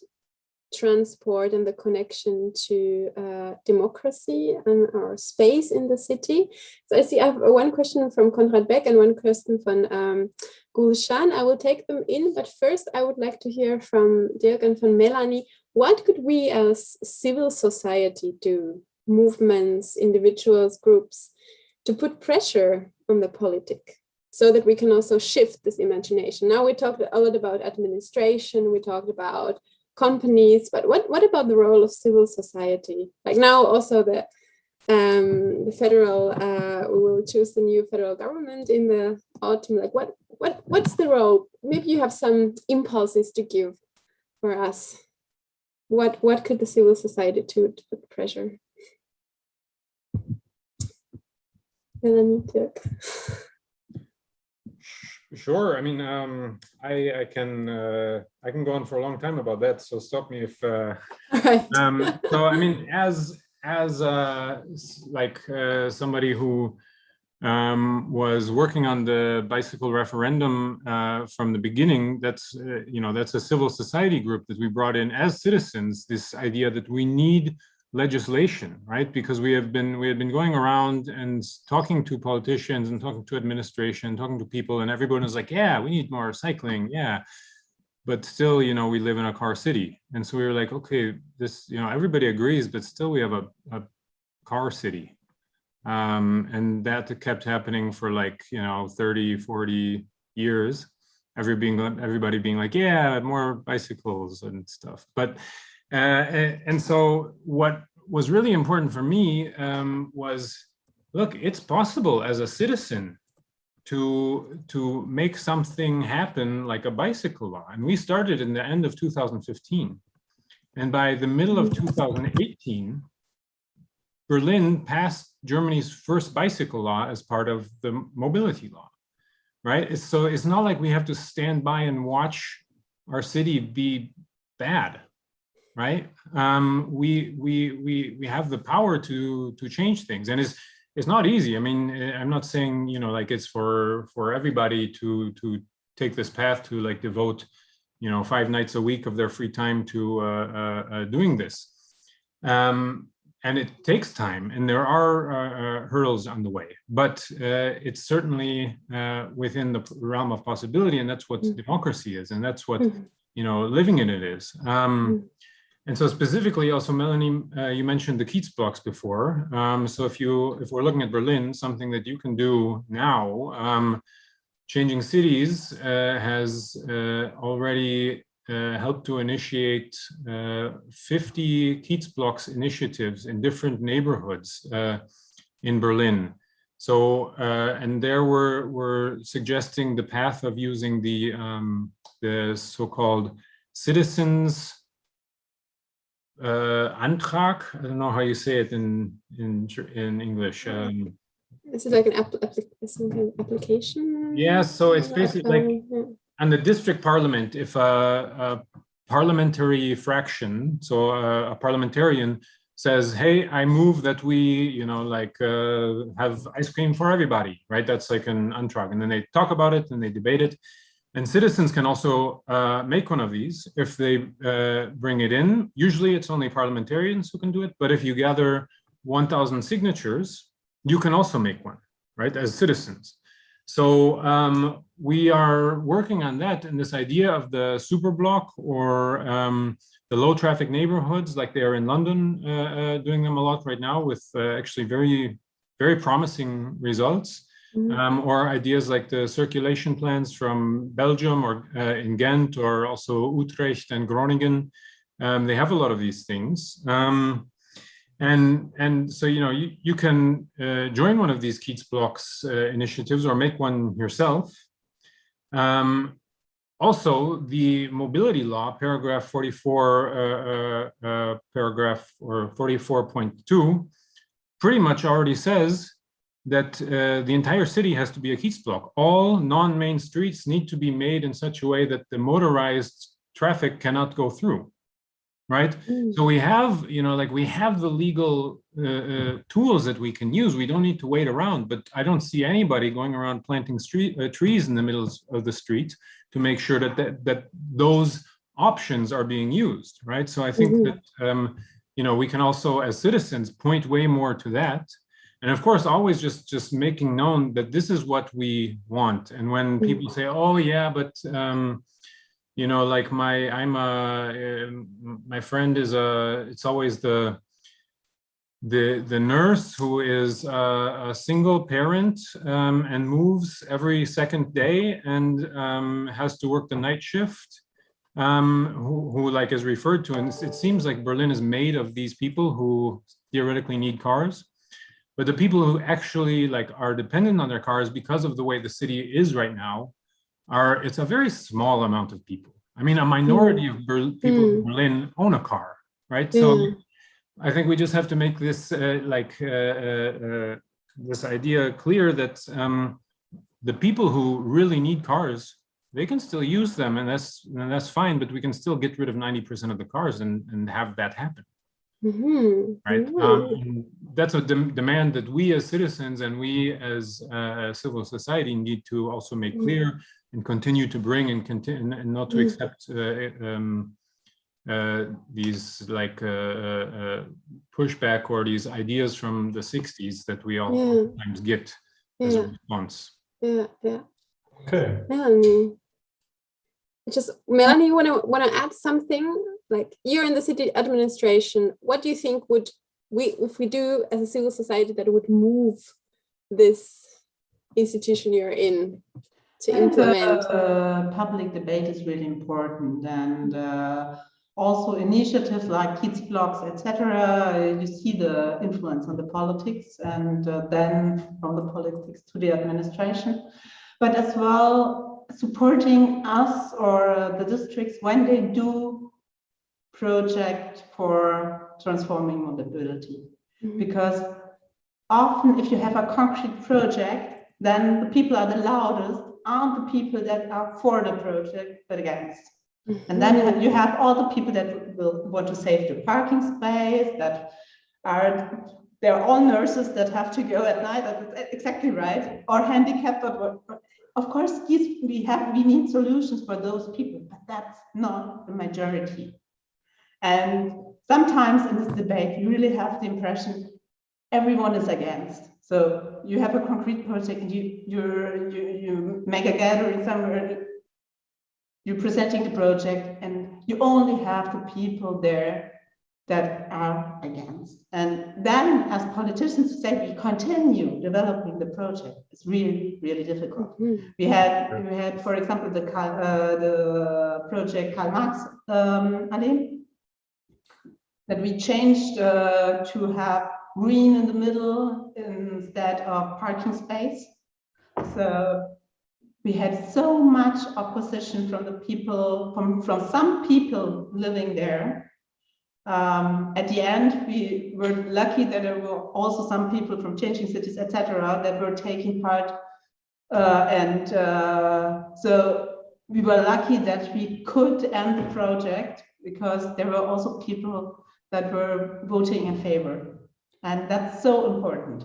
transport and the connection to democracy and our space in the city. So I see I have one question from Konrad Beck and one question from Gulshan. I will take them in, but first I would like to hear from Dirk and from Melanie. What could we as civil society do, movements, individuals, groups, to put pressure on the politic so that we can also shift this imagination? Now we talked a lot about administration, we talked about companies, but what about the role of civil society? Like now also the federal, we will choose the new federal government in the autumn. Like what's the role? Maybe you have some impulses to give for us. What could the civil society do to put pressure? Melanie, Dirk. Sure. I mean, I can go on for a long time about that. So stop me if. Right. So I mean, as somebody who was working on the bicycle referendum from the beginning, that's a civil society group that we brought in as citizens. This idea that we need legislation, right? Because we had been going around and talking to politicians and talking to administration, talking to people, and everyone was like, yeah, we need more cycling, yeah. But still, we live in a car city. And so we were like, okay, this, everybody agrees, but still we have a car city. And that kept happening for like, 30, 40 years. Everybody being like, yeah, more bicycles and stuff. But and so what was really important for me was, look, it's possible as a citizen to make something happen like a bicycle law. And we started in the end of 2015. And by the middle of 2018, Berlin passed Germany's first bicycle law as part of the mobility law, right? So it's not like we have to stand by and watch our city be bad. Right, we have the power to change things, and it's not easy. I mean, I'm not saying like it's for everybody to take this path to like devote 5 nights a week of their free time to doing this, and it takes time, and there are hurdles on the way. But it's certainly within the realm of possibility, and that's what democracy is, and that's what living in it is. And so specifically, also Melanie, you mentioned the Kiez blocks before. So if we're looking at Berlin, something that you can do now, Changing Cities has already helped to initiate 50 Kiez blocks initiatives in different neighborhoods in Berlin. So, and there we're suggesting the path of using the so-called citizens Antrag. I don't know how you say it in English. Is it like an application? Yeah, so it's basically like on the district parliament, if a parliamentary fraction, so a parliamentarian says, hey, I move that we, have ice cream for everybody, right? That's like an Antrag. And then they talk about it and they debate it. And citizens can also make one of these if they bring it in. Usually it's only parliamentarians who can do it. But if you gather 1,000 signatures, you can also make one, right, as citizens. So we are working on that, and this idea of the super block or the low traffic neighborhoods, like they are in London, doing them a lot right now with actually very, very promising results. Or ideas like the circulation plans from Belgium or in Ghent, or also Utrecht and Groningen. They have a lot of these things. And so, you can join one of these Kiez blocks initiatives or make one yourself. Also, the mobility law, paragraph 44, paragraph or 44.2, pretty much already says that the entire city has to be a Kiez block. All non-main streets need to be made in such a way that the motorized traffic cannot go through, right? So we have, we have the legal tools that we can use. We don't need to wait around, but I don't see anybody going around planting trees in the middle of the street to make sure that those options are being used, right? So I think that, we can also, as citizens, point way more to that. And of course, always just making known that this is what we want. And when people say, "Oh yeah, but like my friend is it's always the nurse who is a single parent and moves every second day and has to work the night shift, who like is referred to, and it seems like Berlin is made of these people who theoretically need cars. But the people who actually are dependent on their cars because of the way the city is right now it's a very small amount of people. I mean, a minority of people in Berlin own a car, right? So I think we just have to make this this idea clear that the people who really need cars, they can still use them, and that's fine, but we can still get rid of 90% of the cars and have that happen. Right. That's a demand that we as citizens and we as civil society need to also make clear and continue to bring and not to accept these pushback or these ideas from the 60s that we all sometimes get as a response. Okay. Melanie, you want to add something? Like, you're in the city administration. What do you think if we do as a civil society that would move this institution you're in to implement? Public debate is really important, and also initiatives like Kiez blocks, etc. You see the influence on the politics, and then from the politics to the administration, but as well supporting us or the districts when they do project for transforming mobility. Because often if you have a concrete project, then the people are the loudest aren't the people that are for the project but against. And then you have all the people that will want to save the parking space, they're all nurses that have to go at night, that's exactly right, or handicapped. Of course, yes, we need solutions for those people, but that's not the majority. And sometimes in this debate, you really have the impression everyone is against. So you have a concrete project and you make a gathering somewhere. you're presenting the project and you only have the people there that are against. And then as politicians to say we continue developing the project, it's really, really difficult. We had, for example, the project Karl Marx Allee, that we changed to have green in the middle instead of parking space. So we had so much opposition from the people, from some people living there. At the end, we were lucky that there were also some people from Changing Cities, etc., that were taking part. So we were lucky that we could end the project because there were also people that were voting in favor. And that's so important.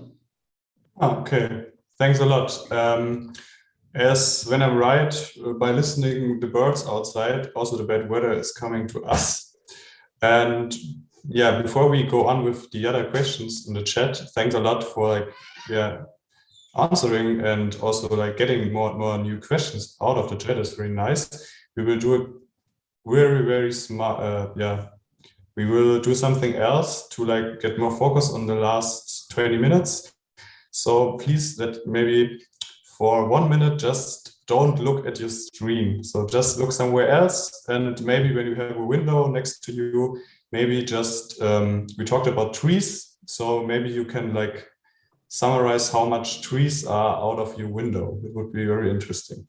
Okay, thanks a lot. As when I'm right, by listening the birds outside, also the bad weather is coming to us. And yeah, before we go on with the other questions in the chat, thanks a lot for answering and also getting more and more new questions out of the chat. Is very nice. We will do it very, very smart. We will do something else to get more focus on the last 20 minutes. So please, that maybe for 1 minute, just don't look at your screen. So just look somewhere else. And maybe when you have a window next to you, maybe just, we talked about trees. So maybe you can summarize how much trees are out of your window. It would be very interesting.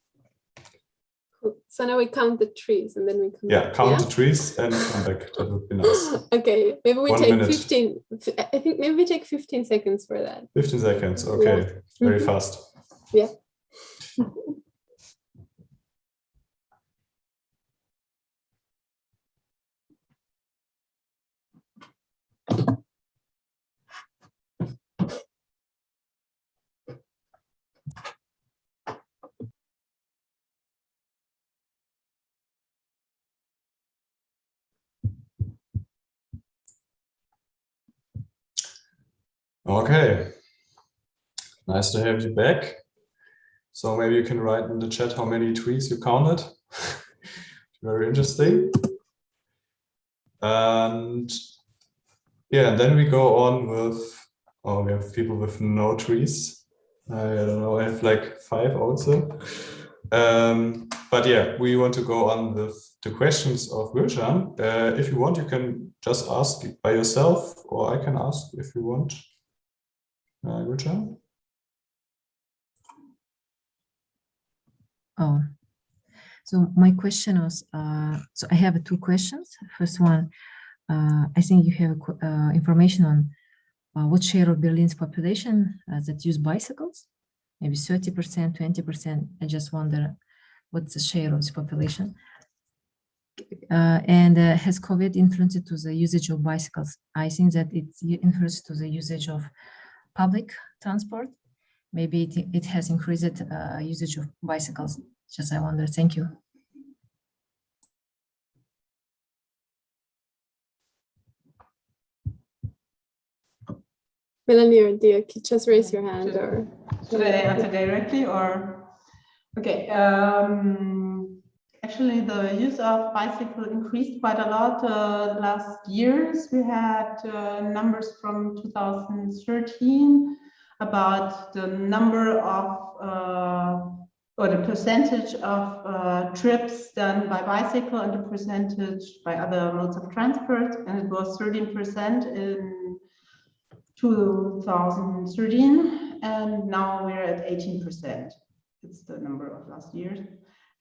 Cool. So now we count the trees and then we come back. Count the trees and come back. That would be nice. Okay, maybe we 1 take minute. 15. I think maybe we take 15 seconds for that. 15 seconds. Okay, Yeah. very fast. Yeah. Okay, nice to have you back. So maybe you can write in the chat how many trees you counted. Very interesting. And yeah, and then we go on with, we have people with no trees. I don't know, I have 5 also. But yeah, we want to go on with the questions of Gülcan. If you want, you can just ask by yourself, or I can ask if you want. Gülcan? Oh, so my question was, so I have 2 questions. First one, I think you have information on what share of Berlin's population that use bicycles, maybe 30%, 20%. I just wonder what's the share of the population. And has COVID influenced to the usage of bicycles? I think that it's influenced to the usage of public transport. Maybe it has increased usage of bicycles. Just I wonder. Thank you. Melanie or Dia, just raise your hand. Or should I answer directly or? Okay. Actually, the use of bicycle increased quite a lot last years. We had numbers from 2013 about the number of or the percentage of trips done by bicycle and the percentage by other modes of transport, and it was 13% in 2013, and now we're at 18%. It's the number of last year.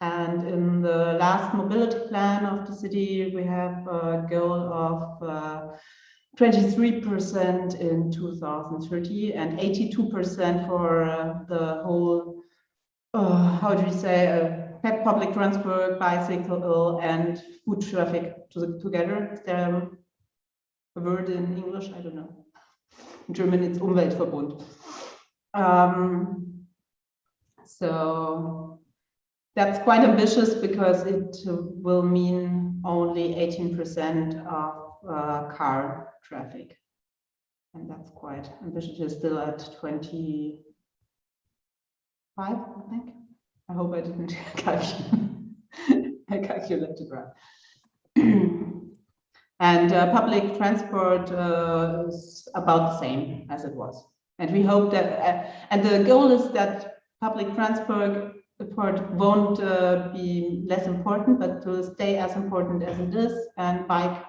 And in the last mobility plan of the city, we have a goal of 23% in 2030 and 82% for the whole, how do you say, public transport, bicycle, and foot traffic together. Is there a word in English? I don't know. In German, it's Umweltverbund. So that's quite ambitious because it will mean only 18% of car traffic. And that's quite ambitious. It's still at 25, I think. I hope I didn't bikes you like to drive. And public transport is about the same as it was. And we hope that, and the goal is that public transport won't be less important, but will stay as important as it is, and bike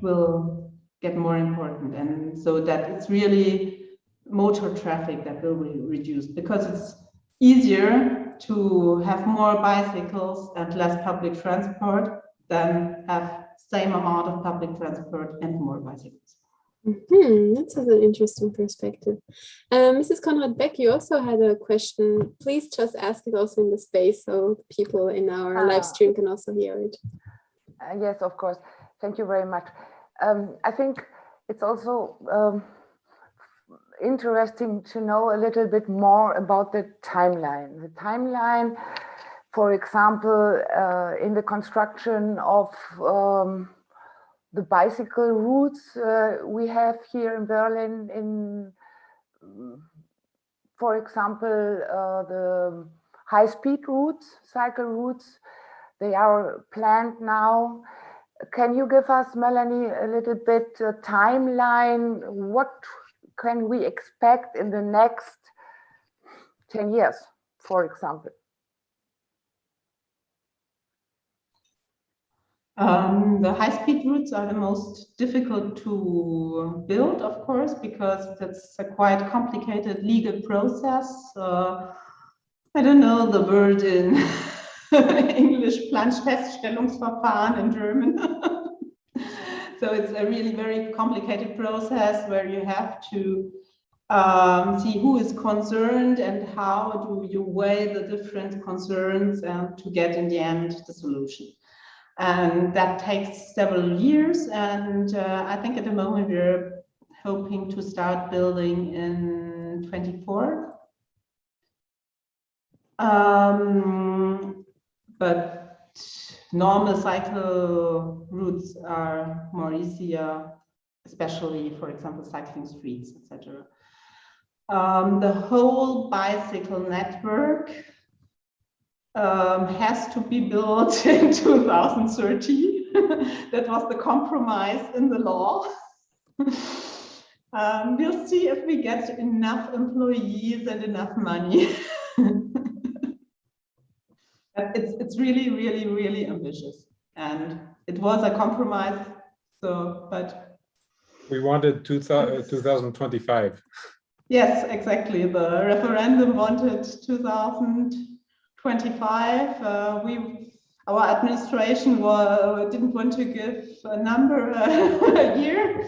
will get more important. And so that it's really motor traffic that will be reduced, because it's easier to have more bicycles and less public transport than have same amount of public transport and more bicycles. That's an interesting perspective. Mrs. Conrad Beck, you also had a question. Please just ask it also in the space so people in our live stream can also hear it. Yes, of course. Thank you very much. I think it's also interesting to know a little bit more about the timeline. The timeline, for example, in the construction of the bicycle routes we have here in Berlin, in, for example, the high-speed routes, cycle routes, they are planned now. Can you give us, Melanie, a little bit timeline? What can we expect in the next 10 years, for example? The high-speed routes are the most difficult to build, of course, because that's a quite complicated legal process. I don't know the word in English, Planfeststellungsverfahren in German. So it's a really very complicated process where you have to see who is concerned and how do you weigh the different concerns and to get in the end the solution. And that takes several years, and I think at the moment we're hoping to start building in 24. But normal cycle routes are more easier, especially, for example, cycling streets, etc. The whole bicycle network has to be built in 2030. That was the compromise in the law. We'll see if we get enough employees and enough money. It's really, really, really ambitious, and it was a compromise. So, but we wanted 2025. Yes, exactly. The referendum wanted 2025. Our administration didn't want to give a number a year.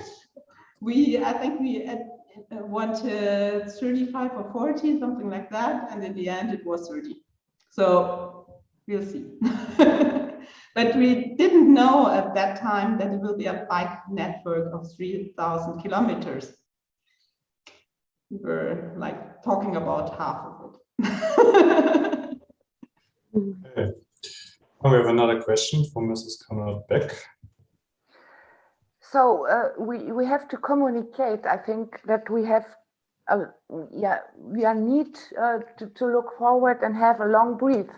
I think we wanted 35 or 40, something like that, and in the end it was 30. So we'll see. But we didn't know at that time that it will be a bike network of 3,000 kilometers. We were like talking about half of it. Okay. Oh, we have another question from Mrs. Conrad Beck. So we have to communicate. I think that we have, we need to look forward and have a long breath,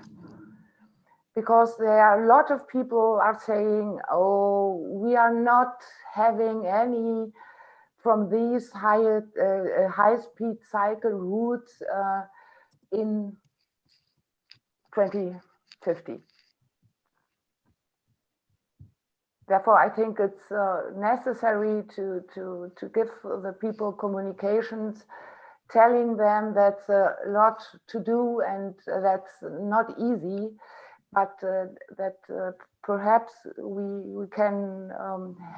because there are a lot of people are saying, oh, we are not having any from these high-speed cycle routes in 2050. Therefore, I think it's necessary to give the people communications, telling them that's a lot to do and that's not easy, but that perhaps we can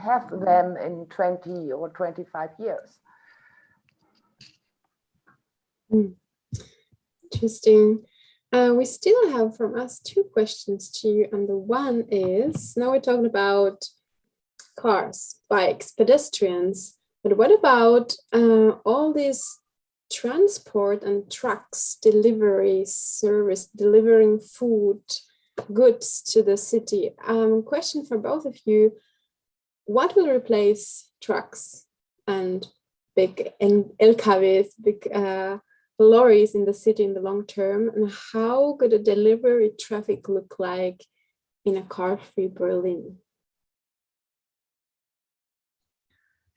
have them in 20 or 25 years. Interesting. We still have from us two questions to you, and the one is, now we're talking about cars, bikes, pedestrians, but what about all these transport and trucks, delivery service, delivering food, goods to the city? Question for both of you: what will replace trucks and big LKWs, big lorries in the city in the long term, and how could a delivery traffic look like in a car-free Berlin?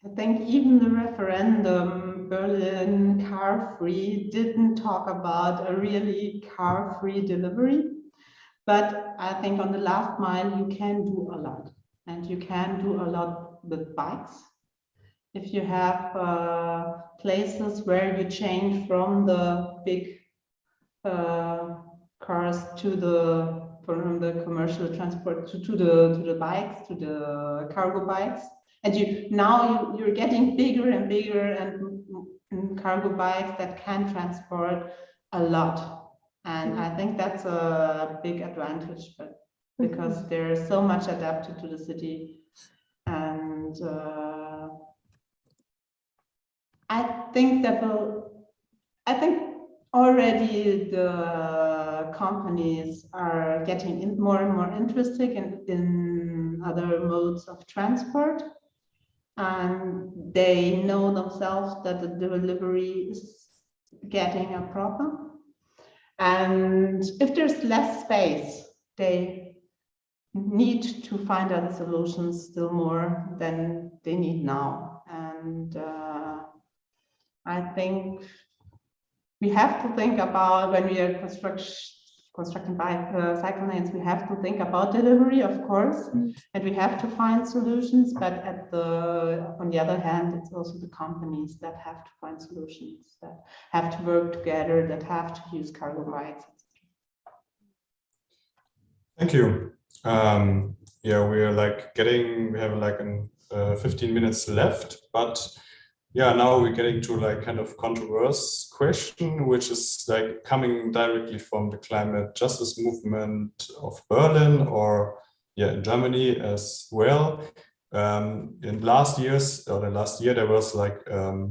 I think even the referendum, Berlin car-free, didn't talk about a really car-free delivery. But I think on the last mile, you can do a lot. And you can do a lot with bikes. If you have places where you change from the big cars from the commercial transport to the bikes, to the cargo bikes. And you're getting bigger and bigger and cargo bikes that can transport a lot. And I think that's a big advantage, but because they're so much adapted to the city. And I think already the companies are getting more and more interested in other modes of transport. And they know themselves that the delivery is getting a problem. And if there's less space, they need to find other solutions still more than they need now. And I think we have to think about, when we are constructing cycle lanes, we have to think about delivery, of course, and we have to find solutions. But on the other hand, it's also the companies that have to find solutions, that have to work together, that have to use cargo bikes. Thank you. Yeah, we have like 15 minutes left, but yeah, now we're getting to like kind of controversial question, which is like coming directly from the climate justice movement of Berlin, or yeah, in Germany as well. In last year, there was like a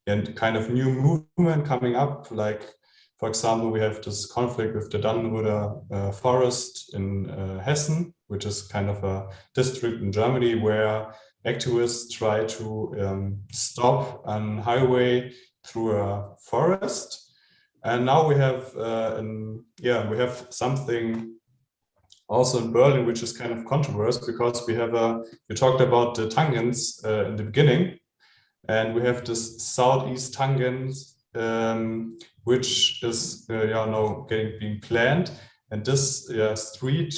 kind of new movement coming up. Like, for example, we have this conflict with the Dannenröder forest in Hessen, which is kind of a district in Germany where activists try to stop a highway through a forest. And now we have something also in Berlin, which is kind of controversial, because we talked about the tangents in the beginning, and we have this southeast tangent, which is now being planned, and this street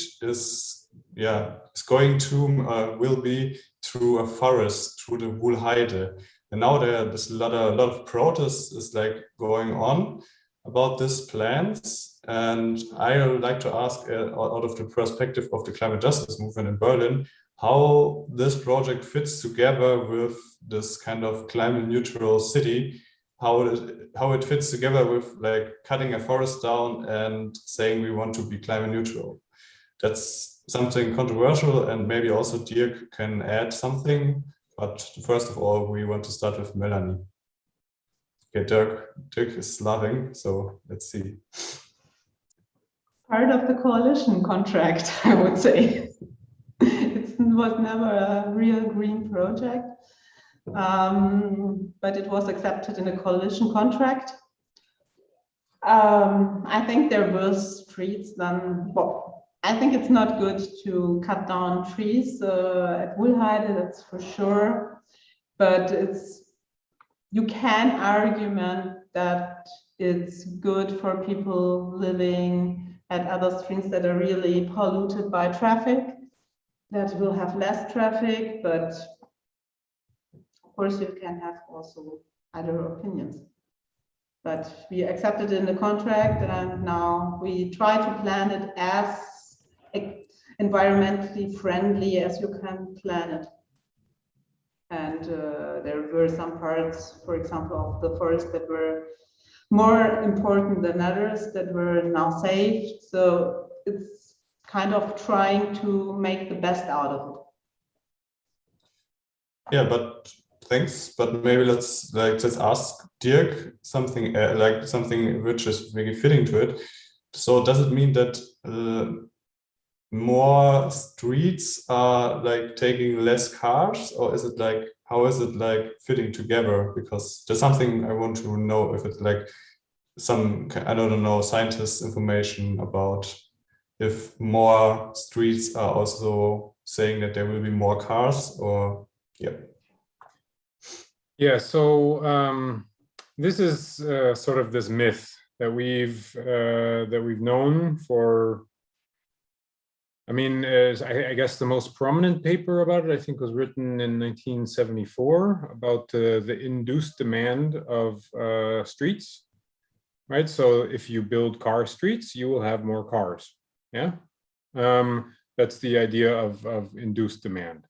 will be through a forest, through the Wuhlheide. And now there's a lot of protests is like going on about these plans. And I would like to ask, out of the perspective of the climate justice movement in Berlin, how this project fits together with this kind of climate neutral city, how it fits together with like cutting a forest down and saying we want to be climate neutral. That's something controversial, and maybe also Dirk can add something. But first of all, we want to start with Melanie. Okay, Dirk is laughing, so let's see. Part of the coalition contract, I would say. It was never a real green project, but it was accepted in a coalition contract. I think there were streets then. I think it's not good to cut down trees at Wuhlheide, that's for sure. But you can argue that it's good for people living at other streets that are really polluted by traffic, that will have less traffic. But of course, you can have also other opinions. But we accepted it in the contract, and now we try to plan it as environmentally friendly as you can plan it. And there were some parts, for example, of the forest that were more important than others that were now saved. So it's kind of trying to make the best out of it. Yeah, but thanks. But maybe let's ask Dirk something something which is really fitting to it. So does it mean that more streets are like taking less cars, or is it like, how is it like fitting together? Because there's something I want to know, if it's like some, I don't know, scientist information about if more streets are also saying that there will be more cars, or yeah. Yeah, so this is sort of this myth that we've known for. I mean, I guess the most prominent paper about it, I think, was written in 1974 about the induced demand of streets, right? So if you build car streets, you will have more cars. Yeah, that's the idea of induced demand.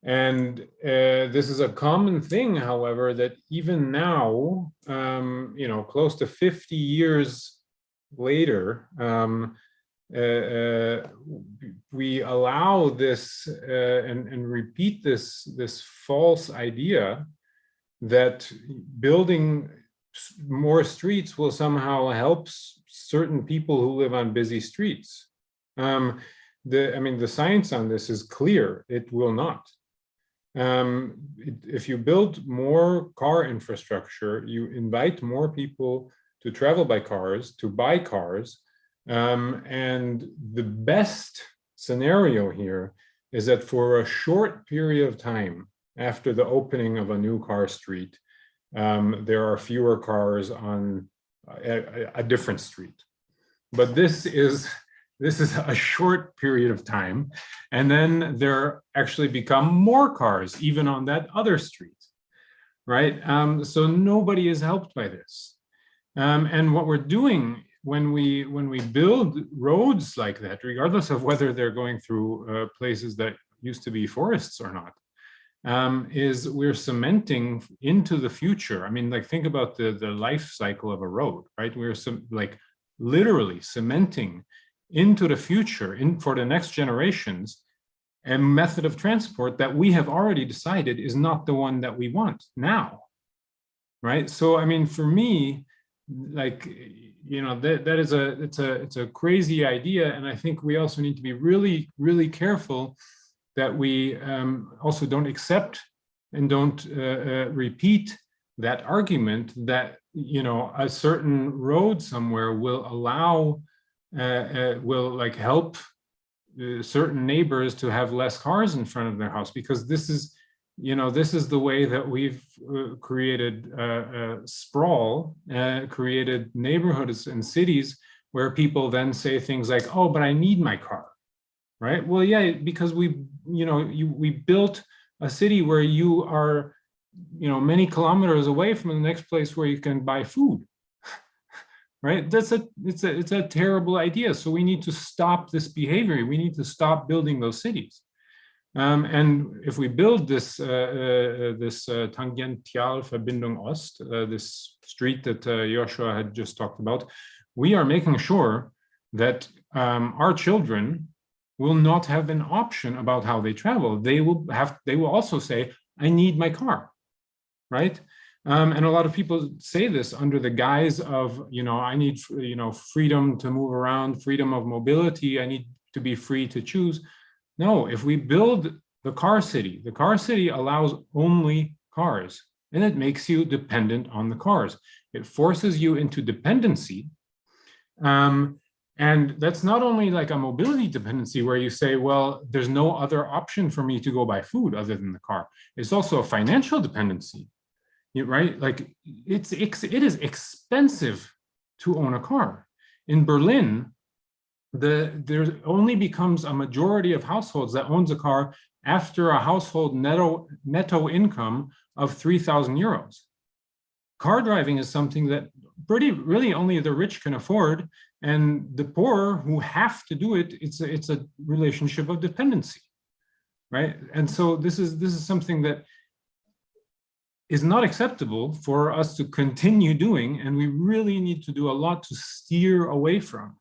And this is a common thing, however, that even now, you know, close to 50 years later, we allow this and repeat this false idea that building more streets will somehow help certain people who live on busy streets. I mean, the science on this is clear. It will not. If you build more car infrastructure, you invite more people to travel by cars, to buy cars. And the best scenario here is that for a short period of time after the opening of a new car street, there are fewer cars on a different street. But this is a short period of time, and then there actually become more cars even on that other street, right? So nobody is helped by this. And what we're doing when we build roads like that, regardless of whether they're going through places that used to be forests or not, is we're cementing into the future. I mean, like, think about the life cycle of a road, right? We're like literally cementing into the future, for the next generations, a method of transport that we have already decided is not the one that we want now, right? So, I mean, for me, like, you know, that is it's a crazy idea, and I think we also need to be really, really careful that we also don't accept and don't repeat that argument that, you know, a certain road somewhere will allow will like help certain neighbors to have less cars in front of their house, because this is, you know, this is the way that we've created sprawl, created neighborhoods and cities where people then say things like, oh, but I need my car, right? Well, yeah, because we built a city where you are, you know, many kilometers away from the next place where you can buy food, right? It's a terrible idea. So we need to stop this behavior. We need to stop building those cities. And if we build this Tangentialverbindung Ost, this street that Joshua had just talked about, we are making sure that our children will not have an option about how they travel. They will also say, I need my car, right? And a lot of people say this under the guise of, you know, I need, you know, freedom to move around, freedom of mobility. I need to be free to choose. No, if we build the car city allows only cars, and it makes you dependent on the cars. It forces you into dependency. And that's not only like a mobility dependency where you say, well, there's no other option for me to go buy food other than the car. It's also a financial dependency, right? Like it is expensive to own a car. In Berlin, there only becomes a majority of households that owns a car after a household netto income of 3,000 euros. Car driving is something that really only the rich can afford, and the poor who have to do it, it's a relationship of dependency, right? And so this is something that is not acceptable for us to continue doing, and we really need to do a lot to steer away from.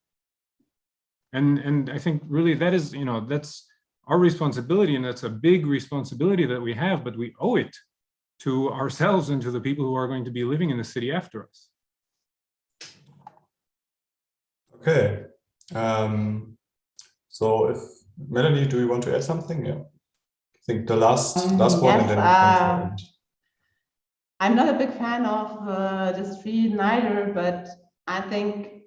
And I think really that is, you know, that's our responsibility, and that's a big responsibility that we have, but we owe it to ourselves and to the people who are going to be living in the city after us. Okay. So if Melanie, do you want to add something? Yeah. I think the last one, yes, and then we come to the end. I'm not a big fan of the street neither, but I think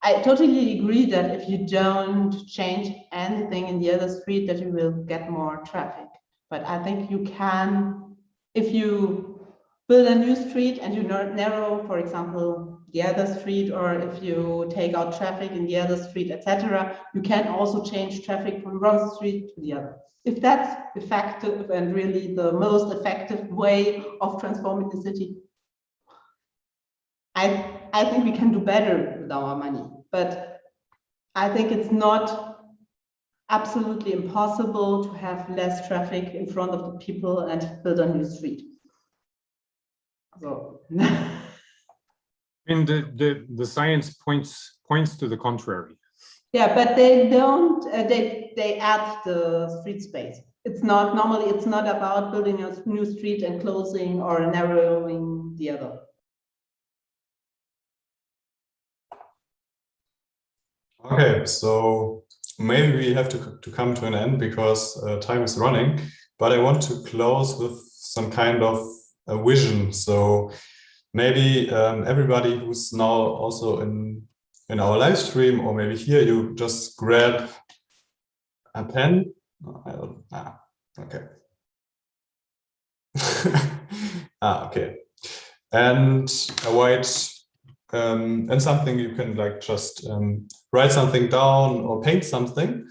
I totally agree that if you don't change anything in the other street, that you will get more traffic. But I think you can, if you build a new street and you narrow, for example, the other street, or if you take out traffic in the other street, etc., you can also change traffic from one street to the other. If that's effective and really the most effective way of transforming the city, I think we can do better with our money, but I think it's not absolutely impossible to have less traffic in front of the people and build a new street. So, And the science points to the contrary. yeah, but they don't. They add the street space. It's not normally. It's not about building a new street and closing or narrowing the other. Okay, so maybe we have to come to an end because time is running, but I want to close with some kind of a vision. So maybe everybody who's now also in our live stream, or maybe here, you just grab a pen. Okay. Okay. And a white and something you can like just write something down or paint something.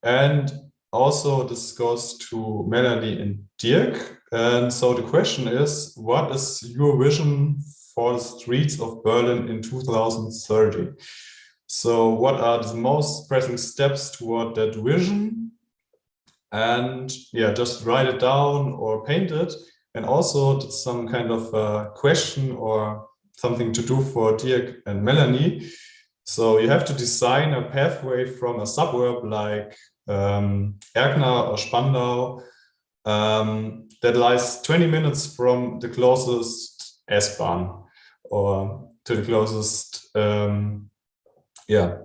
And also this goes to Melanie and Dirk. And so the question is, what is your vision for the streets of Berlin in 2030? So what are the most pressing steps toward that vision? And yeah, just write it down or paint it. And also some kind of question or something to do for Dirk and Melanie. So you have to design a pathway from a suburb like Erkner or Spandau that lies 20 minutes from the closest S-Bahn or to the closest, yeah.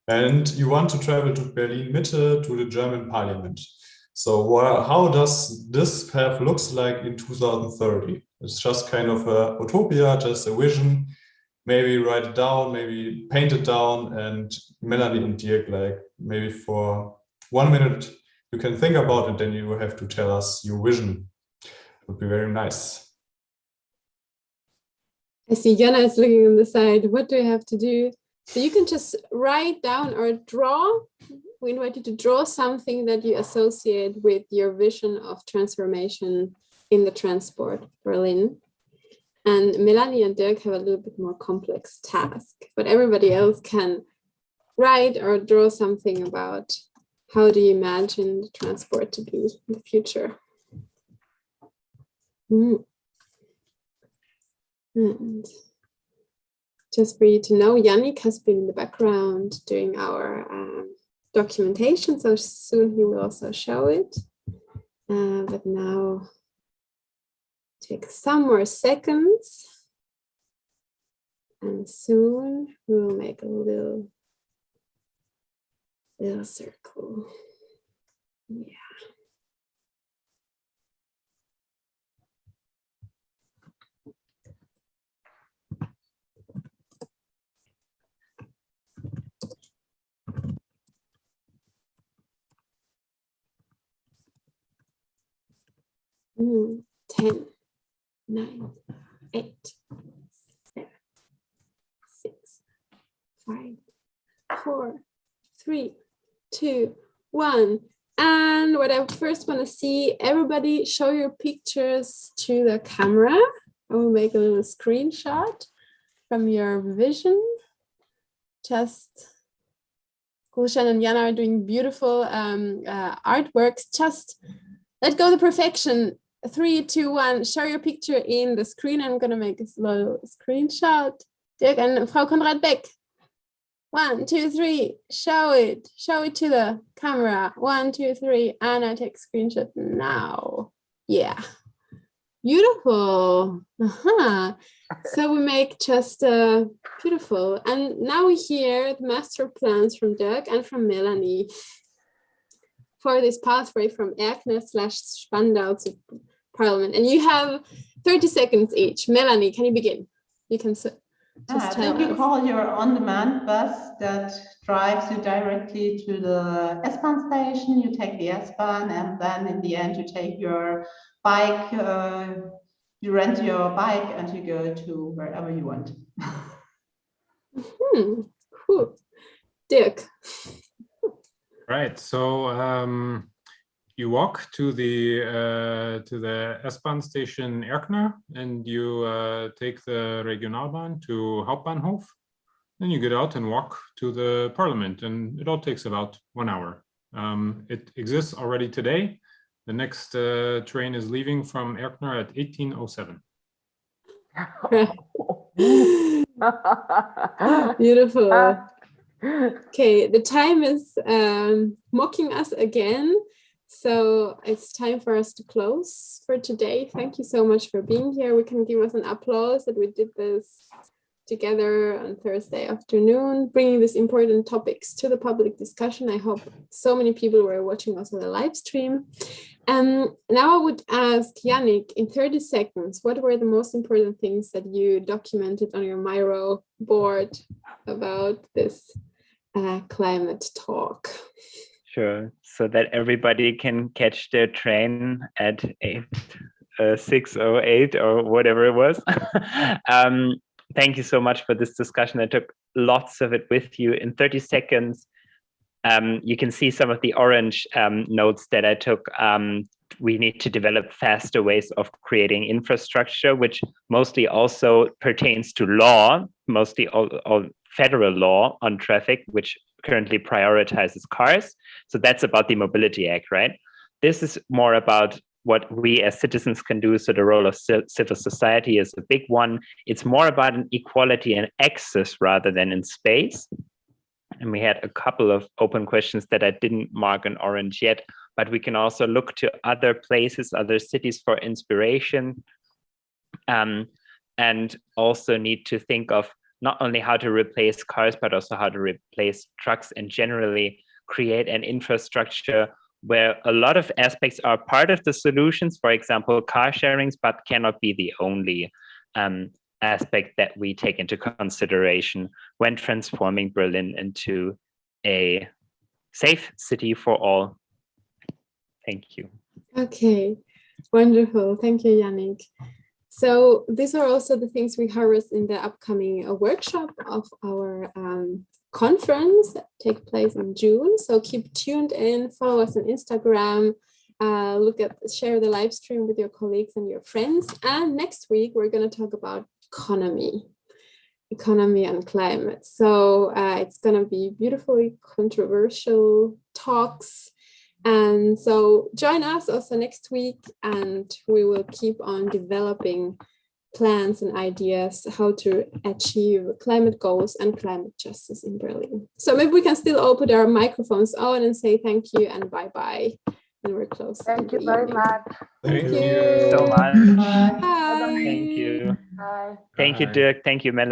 And you want to travel to Berlin Mitte, to the German parliament. So how does this path looks like in 2030? It's just kind of a utopia, just a vision. Maybe write it down, maybe paint it down, and Melanie and Dirk, like maybe for 1 minute, you can think about it, then you have to tell us your vision. It would be very nice. I see Jana is looking on the side. What do I have to do? So you can just write down or draw. We invite you to draw something that you associate with your vision of transformation in the transport of Berlin. And Melanie and Dirk have a little bit more complex task, but everybody else can write or draw something about how do you imagine the transport to be in the future. And just for you to know, Yannick has been in the background doing our documentation, so soon he will also show it. But now, take some more seconds, and soon we will make a little circle. Yeah. Mm, 10, 9, 8, 7, 6, 5, 4, 3, 2, 1. And what I first want to see, everybody show your pictures to the camera. I will make a little screenshot from your vision. Just Gulshan and Jana are doing beautiful artworks. Just let go of the perfection. 3, 2, 1. Show your picture in the screen. I'm going to make a little screenshot. Dirk and Frau Konrad Beck. 1, 2, 3. Show it. Show it to the camera. 1, 2, 3. And I take a screenshot now. Yeah. Beautiful. So we make just beautiful. And now we hear the master plans from Dirk and from Melanie for this pathway from Erkner/Spandau to Parliament. And you have 30 seconds each. Melanie, can you begin? You can Just I think tell you us. call your on-demand bus that drives you directly to the S-Bahn station. You take the S-Bahn, and then in the end, you take your bike. You rent your bike, and you go to wherever you want. Cool. Dirk. Right. So you walk to the S-Bahn station Erkner, and you take the Regionalbahn to Hauptbahnhof. Then you get out and walk to the Parliament, and it all takes about 1 hour. It exists already today. The next train is leaving from Erkner at 18:07. Beautiful. Okay, the time is mocking us again. So it's time for us to close for today. Thank you so much for being here. We can give us an applause that we did this together on Thursday afternoon, bringing these important topics to the public discussion. I hope so many people were watching us on the live stream. Now I would ask Yannick, in 30 seconds, what were the most important things that you documented on your Miro board about this climate talk? Sure, so that everybody can catch their train at 6:08 or whatever it was. Thank you so much for this discussion. I took lots of it with you. In 30 seconds, you can see some of the orange notes that I took. We need to develop faster ways of creating infrastructure, which mostly also pertains to law, mostly all federal law on traffic, which currently prioritizes cars. So that's about the Mobility Act, right? This is more about what we as citizens can do. So the role of civil society is a big one. It's more about an equality and access rather than in space. And we had a couple of open questions that I didn't mark in orange yet, but we can also look to other places, other cities for inspiration, and also need to think of not only how to replace cars, but also how to replace trucks and generally create an infrastructure where a lot of aspects are part of the solutions, for example, car sharings, but cannot be the only aspect that we take into consideration when transforming Berlin into a safe city for all. Thank you. Okay, wonderful. Thank you, Yannick. So these are also the things we harvest in the upcoming workshop of our conference that take place in June. So keep tuned in, follow us on Instagram, share the live stream with your colleagues and your friends. And next week, we're going to talk about economy and climate. So it's going to be beautifully controversial talks. And so join us also next week, and we will keep on developing plans and ideas how to achieve climate goals and climate justice in Berlin. So maybe we can still all put our microphones on and say thank you and bye-bye. And we're close. Thank you very much. Thank Thank you you so much. Bye. Thank you. Bye. Thank you, Dirk. Thank you, Melanie.